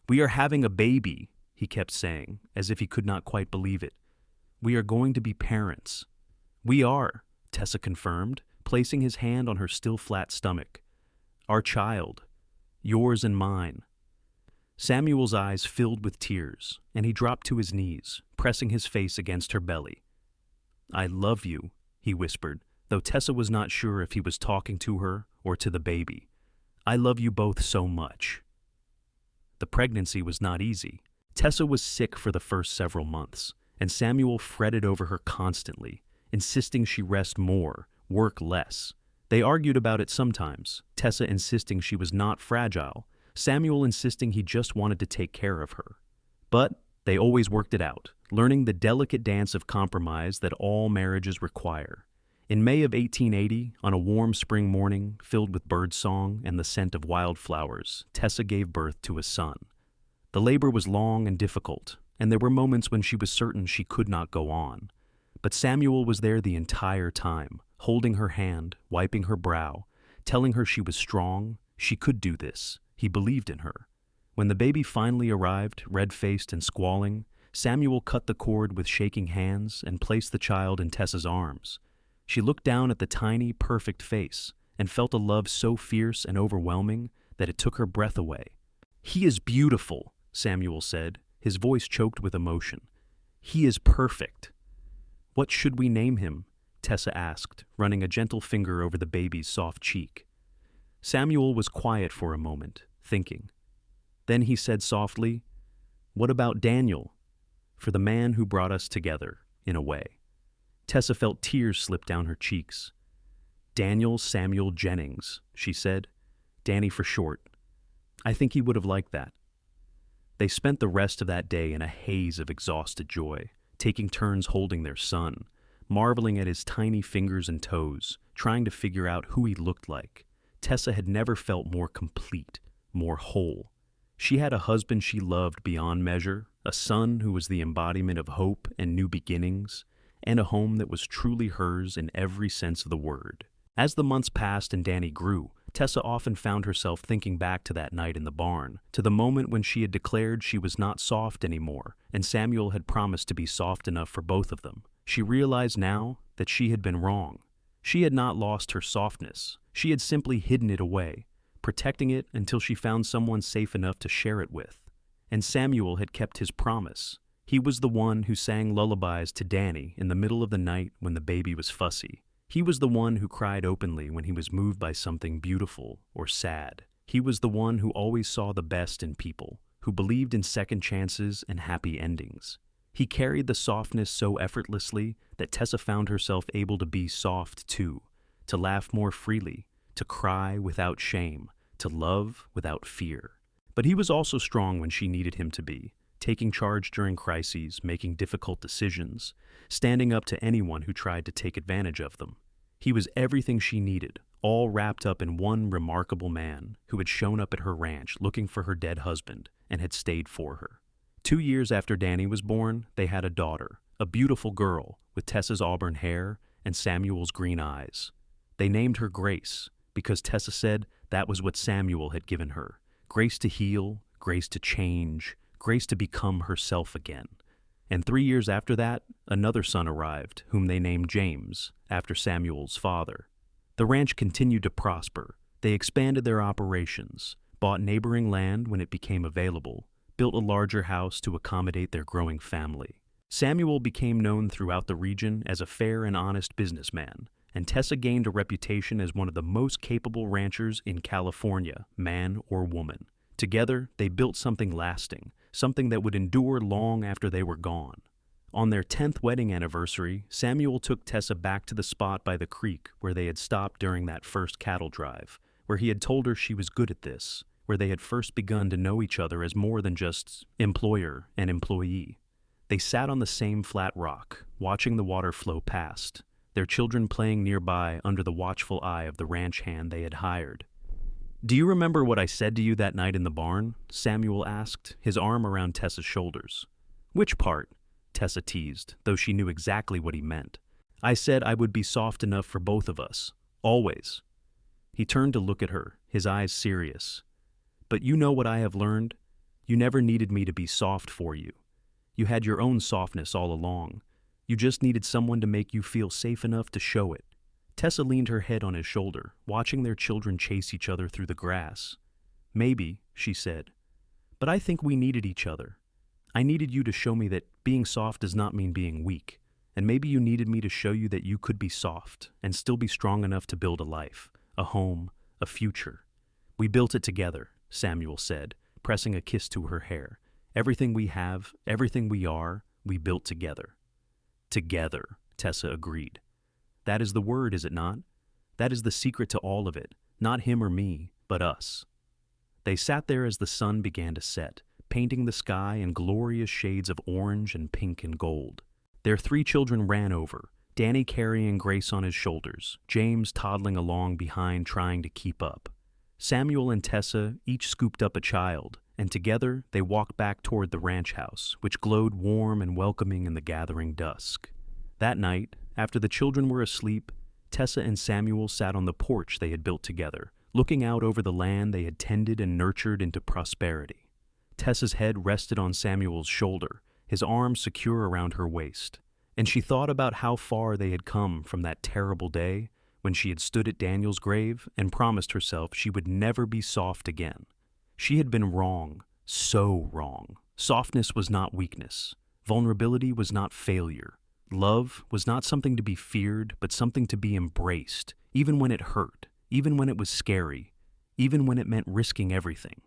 "We are having a baby," he kept saying, as if he could not quite believe it. "We are going to be parents." "We are," Tessa confirmed, placing his hand on her still flat stomach. "Our child. Yours and mine." Samuel's eyes filled with tears, and he dropped to his knees, pressing his face against her belly. "I love you," he whispered, though Tessa was not sure if he was talking to her or to the baby. "I love you both so much." The pregnancy was not easy. Tessa was sick for the first several months, and Samuel fretted over her constantly, insisting she rest more, work less. They argued about it sometimes, Tessa insisting she was not fragile, Samuel insisting he just wanted to take care of her. But they always worked it out, learning the delicate dance of compromise that all marriages require. In May of 1880, on a warm spring morning filled with birdsong and the scent of wildflowers, Tessa gave birth to a son. The labor was long and difficult, and there were moments when she was certain she could not go on. But Samuel was there the entire time, holding her hand, wiping her brow, telling her she was strong, she could do this. He believed in her. When the baby finally arrived, red-faced and squalling, Samuel cut the cord with shaking hands and placed the child in Tessa's arms. She looked down at the tiny, perfect face and felt a love so fierce and overwhelming that it took her breath away. "He is beautiful," Samuel said, his voice choked with emotion. "He is perfect." "What should we name him?" Tessa asked, running a gentle finger over the baby's soft cheek. Samuel was quiet for a moment, thinking. Then he said softly, "What about Daniel? For the man who brought us together, in a way." Tessa felt tears slip down her cheeks. "Daniel Samuel Jennings," she said. "Danny for short. I think he would have liked that." They spent the rest of that day in a haze of exhausted joy, taking turns holding their son, marveling at his tiny fingers and toes, trying to figure out who he looked like. Tessa had never felt more complete, more whole. She had a husband she loved beyond measure, a son who was the embodiment of hope and new beginnings, and a home that was truly hers in every sense of the word. As the months passed and Danny grew, Tessa often found herself thinking back to that night in the barn, to the moment when she had declared she was not soft anymore, and Samuel had promised to be soft enough for both of them. She realized now that she had been wrong. She had not lost her softness. She had simply hidden it away, protecting it until she found someone safe enough to share it with. And Samuel had kept his promise. He was the one who sang lullabies to Danny in the middle of the night when the baby was fussy. He was the one who cried openly when he was moved by something beautiful or sad. He was the one who always saw the best in people, who believed in second chances and happy endings. He carried the softness so effortlessly that Tessa found herself able to be soft too, to laugh more freely, to cry without shame, to love without fear. But he was also strong when she needed him to be, taking charge during crises, making difficult decisions, standing up to anyone who tried to take advantage of them. He was everything she needed, all wrapped up in one remarkable man who had shown up at her ranch looking for her dead husband and had stayed for her. 2 years after Danny was born, they had a daughter, a beautiful girl with Tessa's auburn hair and Samuel's green eyes. They named her Grace because Tessa said that was what Samuel had given her. Grace to heal, grace to change, grace to become herself again. And 3 years after that, another son arrived, whom they named James, after Samuel's father. The ranch continued to prosper. They expanded their operations, bought neighboring land when it became available, built a larger house to accommodate their growing family. Samuel became known throughout the region as a fair and honest businessman, and Tessa gained a reputation as one of the most capable ranchers in California, man or woman. Together, they built something lasting, something that would endure long after they were gone. On their 10th wedding anniversary, Samuel took Tessa back to the spot by the creek where they had stopped during that first cattle drive, where he had told her she was good at this, where they had first begun to know each other as more than just employer and employee. They sat on the same flat rock, watching the water flow past, their children playing nearby under the watchful eye of the ranch hand they had hired. "Do you remember what I said to you that night in the barn?" Samuel asked, his arm around Tessa's shoulders. "Which part?" Tessa teased, though she knew exactly what he meant. "I said I would be soft enough for both of us. Always." He turned to look at her, his eyes serious. "But you know what I have learned? You never needed me to be soft for you. You had your own softness all along. You just needed someone to make you feel safe enough to show it." Tessa leaned her head on his shoulder, watching their children chase each other through the grass. "Maybe," she said, "but I think we needed each other. I needed you to show me that being soft does not mean being weak, and maybe you needed me to show you that you could be soft and still be strong enough to build a life, a home, a future. We built it together," Samuel said, pressing a kiss to her hair. "Everything we have, everything we are, we built together." "Together," Tessa agreed. "That is the word, is it not? That is the secret to all of it, not him or me, but us." They sat there as the sun began to set, painting the sky in glorious shades of orange and pink and gold. Their 3 children ran over, Danny carrying Grace on his shoulders, James toddling along behind trying to keep up. Samuel and Tessa each scooped up a child, and together they walked back toward the ranch house, which glowed warm and welcoming in the gathering dusk. That night, after the children were asleep, Tessa and Samuel sat on the porch they had built together, looking out over the land they had tended and nurtured into prosperity. Tessa's head rested on Samuel's shoulder, his arm secure around her waist, and she thought about how far they had come from that terrible day when she had stood at Daniel's grave and promised herself she would never be soft again. She had been wrong, so wrong. Softness was not weakness. Vulnerability was not failure. Love was not something to be feared, but something to be embraced, even when it hurt, even when it was scary, even when it meant risking everything.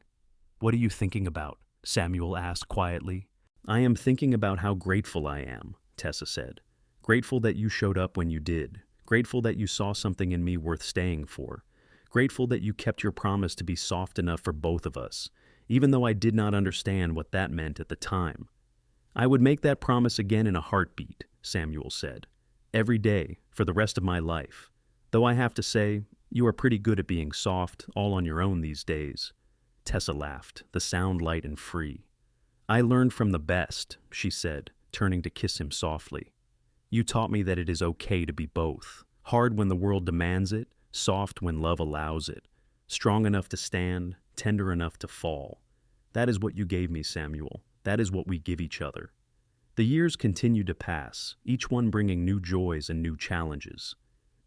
"What are you thinking about?" Samuel asked quietly. "I am thinking about how grateful I am," Tessa said. "Grateful that you showed up when you did. Grateful that you saw something in me worth staying for. Grateful that you kept your promise to be soft enough for both of us, even though I did not understand what that meant at the time." "I would make that promise again in a heartbeat," Samuel said. "Every day, for the rest of my life. Though I have to say, you are pretty good at being soft, all on your own these days." Tessa laughed, the sound light and free. "I learned from the best," she said, turning to kiss him softly. "You taught me that it is okay to be both. Hard when the world demands it, soft when love allows it. Strong enough to stand, tender enough to fall. That is what you gave me, Samuel. That is what we give each other." The years continued to pass, each one bringing new joys and new challenges.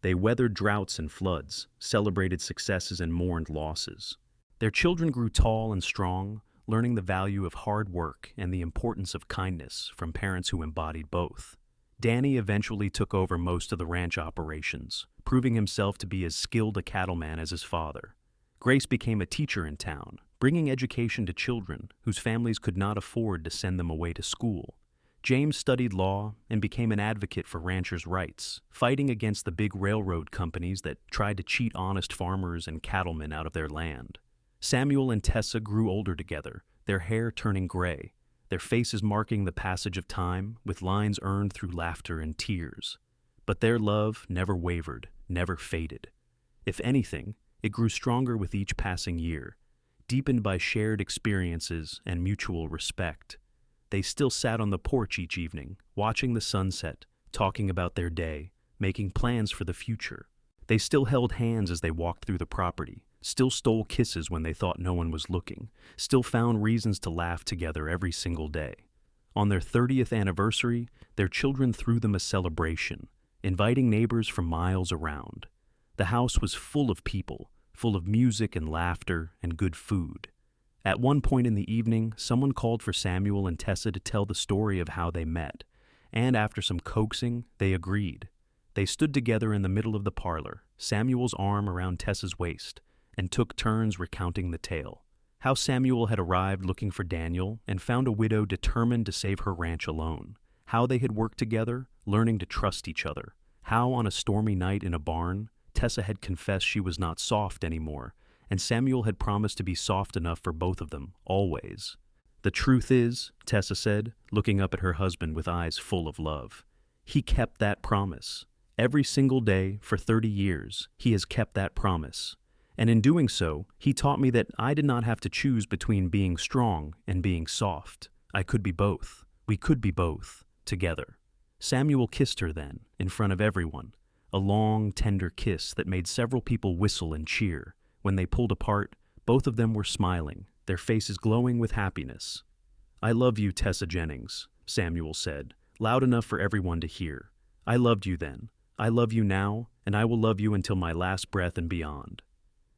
They weathered droughts and floods, celebrated successes and mourned losses. Their children grew tall and strong, learning the value of hard work and the importance of kindness from parents who embodied both. Danny eventually took over most of the ranch operations, proving himself to be as skilled a cattleman as his father. Grace became a teacher in town, bringing education to children whose families could not afford to send them away to school. James studied law and became an advocate for ranchers' rights, fighting against the big railroad companies that tried to cheat honest farmers and cattlemen out of their land. Samuel and Tessa grew older together, their hair turning gray, their faces marking the passage of time with lines earned through laughter and tears. But their love never wavered, never faded. If anything, it grew stronger with each passing year, deepened by shared experiences and mutual respect. They still sat on the porch each evening, watching the sunset, talking about their day, making plans for the future. They still held hands as they walked through the property, still stole kisses when they thought no one was looking, still found reasons to laugh together every single day. On their 30th anniversary, their children threw them a celebration, inviting neighbors from miles around. The house was full of people, full of music and laughter and good food. At one point in the evening, someone called for Samuel and Tessa to tell the story of how they met, and after some coaxing, they agreed. They stood together in the middle of the parlor, Samuel's arm around Tessa's waist, and took turns recounting the tale. How Samuel had arrived looking for Daniel and found a widow determined to save her ranch alone. How they had worked together, learning to trust each other. How on a stormy night in a barn, Tessa had confessed she was not soft anymore, and Samuel had promised to be soft enough for both of them, always. "The truth is," Tessa said, looking up at her husband with eyes full of love, "he kept that promise. Every single day for 30 years, he has kept that promise. And in doing so, he taught me that I did not have to choose between being strong and being soft. I could be both. We could be both, together." Samuel kissed her then, in front of everyone, a long, tender kiss that made several people whistle and cheer. When they pulled apart, both of them were smiling, their faces glowing with happiness. "I love you, Tessa Jennings," Samuel said, loud enough for everyone to hear. "I loved you then. I love you now, and I will love you until my last breath and beyond."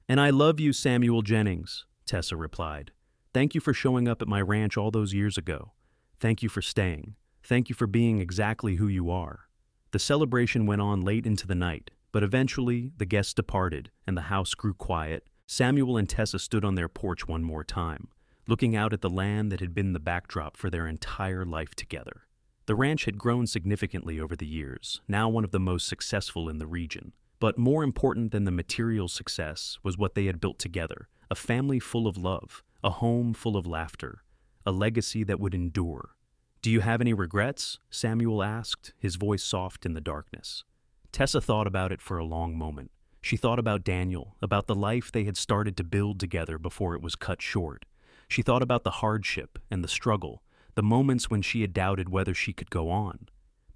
"And I love you, Samuel Jennings," Tessa replied. "Thank you for showing up at my ranch all those years ago. Thank you for staying. Thank you for being exactly who you are." The celebration went on late into the night, but eventually the guests departed and the house grew quiet. Samuel and Tessa stood on their porch one more time, looking out at the land that had been the backdrop for their entire life together. The ranch had grown significantly over the years, now one of the most successful in the region. But more important than the material success was what they had built together, a family full of love, a home full of laughter, a legacy that would endure. "Do you have any regrets?" Samuel asked, his voice soft in the darkness. Tessa thought about it for a long moment. She thought about Daniel, about the life they had started to build together before it was cut short. She thought about the hardship and the struggle, the moments when she had doubted whether she could go on.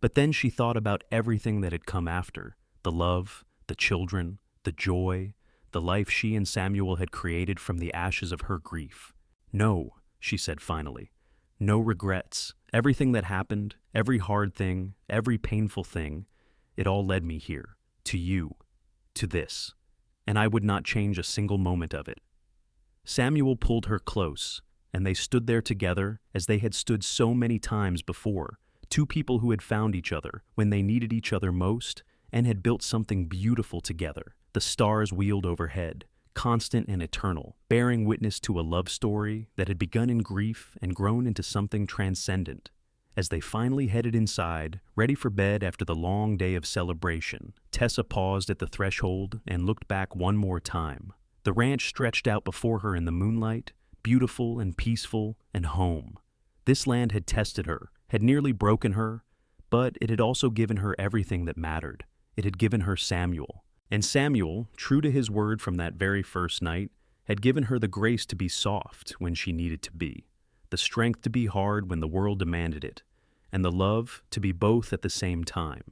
But then she thought about everything that had come after, the love, the children, the joy, the life she and Samuel had created from the ashes of her grief. No, she said finally. No regrets. Everything that happened, every hard thing, every painful thing, it all led me here, to you, to this, and I would not change a single moment of it. Samuel pulled her close, and they stood there together as they had stood so many times before, two people who had found each other when they needed each other most and had built something beautiful together. The stars wheeled overhead, constant and eternal, bearing witness to a love story that had begun in grief and grown into something transcendent. As they finally headed inside, ready for bed after the long day of celebration, Tessa paused at the threshold and looked back one more time. The ranch stretched out before her in the moonlight, beautiful and peaceful and home. This land had tested her, had nearly broken her, but it had also given her everything that mattered. It had given her Samuel. And Samuel, true to his word from that very first night, had given her the grace to be soft when she needed to be, the strength to be hard when the world demanded it, and the love to be both at the same time.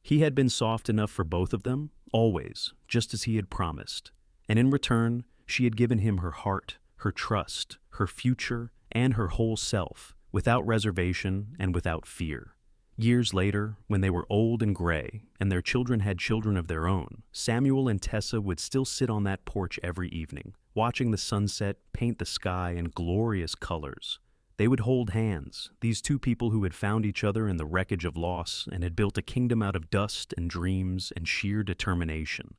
He had been soft enough for both of them, always, just as he had promised. And in return, she had given him her heart, her trust, her future, and her whole self, without reservation and without fear. Years later, when they were old and gray, and their children had children of their own, Samuel and Tessa would still sit on that porch every evening, watching the sunset paint the sky in glorious colors. They would hold hands, these two people who had found each other in the wreckage of loss and had built a kingdom out of dust and dreams and sheer determination.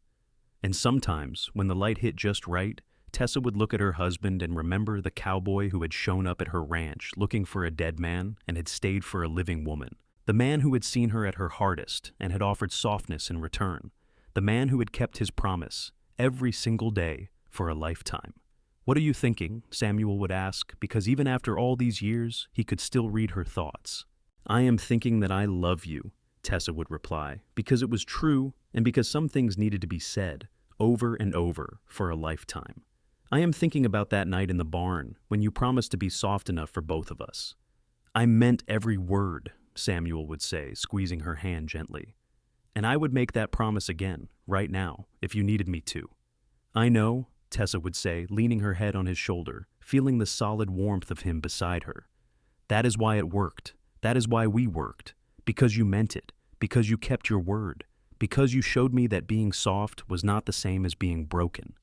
And sometimes, when the light hit just right, Tessa would look at her husband and remember the cowboy who had shown up at her ranch looking for a dead man and had stayed for a living woman. The man who had seen her at her hardest and had offered softness in return. The man who had kept his promise every single day for a lifetime. "What are you thinking?" Samuel would ask, because even after all these years, he could still read her thoughts. "I am thinking that I love you," Tessa would reply, because it was true and because some things needed to be said over and over for a lifetime. "I am thinking about that night in the barn when you promised to be soft enough for both of us." "I meant every word," Samuel would say, squeezing her hand gently. "And I would make that promise again, right now, if you needed me to." "I know," Tessa would say, leaning her head on his shoulder, feeling the solid warmth of him beside her. "That is why it worked. That is why we worked. Because you meant it. Because you kept your word. Because you showed me that being soft was not the same as being broken.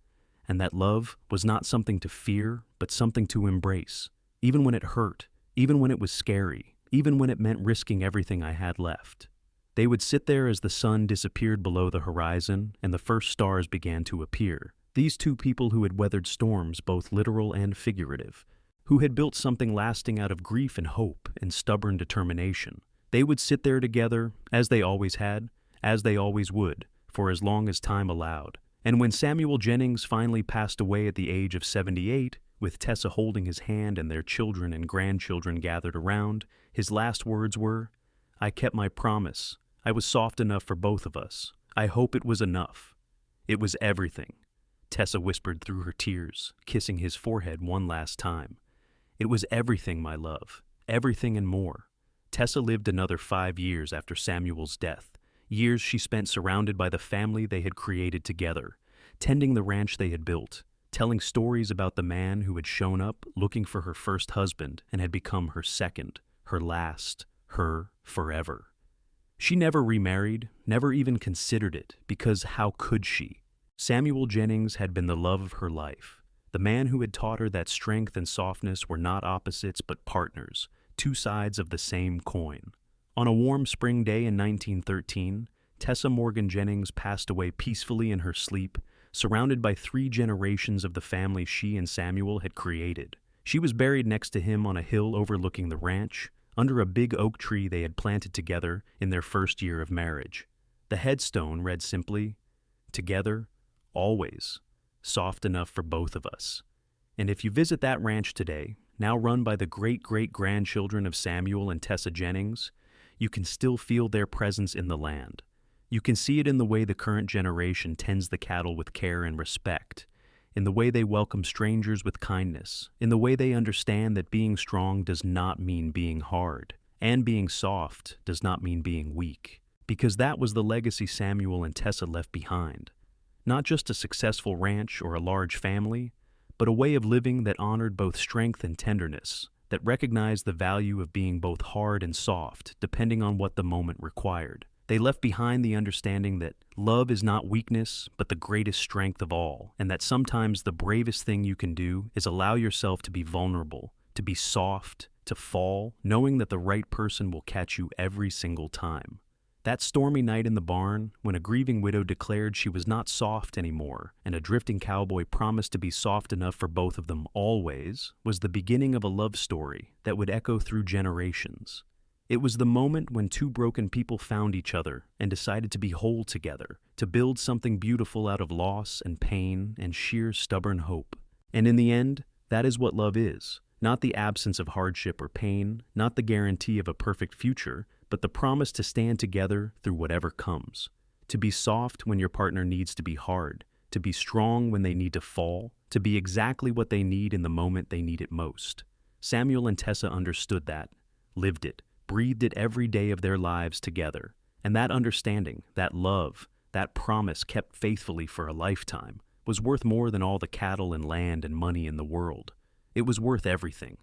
And that love was not something to fear, but something to embrace. Even when it hurt. Even when it was scary. Even when it meant risking everything I had left." They would sit there as the sun disappeared below the horizon and the first stars began to appear. These two people who had weathered storms, both literal and figurative, who had built something lasting out of grief and hope and stubborn determination. They would sit there together, as they always had, as they always would, for as long as time allowed. And when Samuel Jennings finally passed away at the age of 78, with Tessa holding his hand and their children and grandchildren gathered around, his last words were, "I kept my promise. I was soft enough for both of us. I hope it was enough." "It was everything," Tessa whispered through her tears, kissing his forehead one last time. "It was everything, my love. Everything and more." Tessa lived another 5 years after Samuel's death, years she spent surrounded by the family they had created together, tending the ranch they had built, telling stories about the man who had shown up looking for her first husband and had become her second, her last, her forever. She never remarried, never even considered it, because how could she? Samuel Jennings had been the love of her life, the man who had taught her that strength and softness were not opposites but partners, two sides of the same coin. On a warm spring day in 1913, Tessa Morgan Jennings passed away peacefully in her sleep, surrounded by 3 generations of the family she and Samuel had created. She was buried next to him on a hill overlooking the ranch, under a big oak tree they had planted together in their first year of marriage. The headstone read simply, "Together, always, soft enough for both of us." And if you visit that ranch today, now run by the great-great-grandchildren of Samuel and Tessa Jennings, you can still feel their presence in the land. You can see it in the way the current generation tends the cattle with care and respect, in the way they welcome strangers with kindness, in the way they understand that being strong does not mean being hard, And being soft does not mean being weak, because that was the legacy Samuel and Tessa left behind. Not just a successful ranch or a large family, but a way of living that honored both strength and tenderness, that recognized the value of being both hard and soft, depending on what the moment required. They left behind the understanding that love is not weakness, but the greatest strength of all, and that sometimes the bravest thing you can do is allow yourself to be vulnerable, to be soft, to fall, knowing that the right person will catch you every single time. That stormy night in the barn, when a grieving widow declared she was not soft anymore, and a drifting cowboy promised to be soft enough for both of them always, was the beginning of a love story that would echo through generations. It was the moment when two broken people found each other and decided to be whole together, to build something beautiful out of loss and pain and sheer stubborn hope. And in the end, that is what love is. Not the absence of hardship or pain, not the guarantee of a perfect future, but the promise to stand together through whatever comes. To be soft when your partner needs to be hard, to be strong when they need to fall, to be exactly what they need in the moment they need it most. Samuel and Tessa understood that, lived it, breathed it every day of their lives together. And that understanding, that love, that promise kept faithfully for a lifetime, was worth more than all the cattle and land and money in the world. It was worth everything.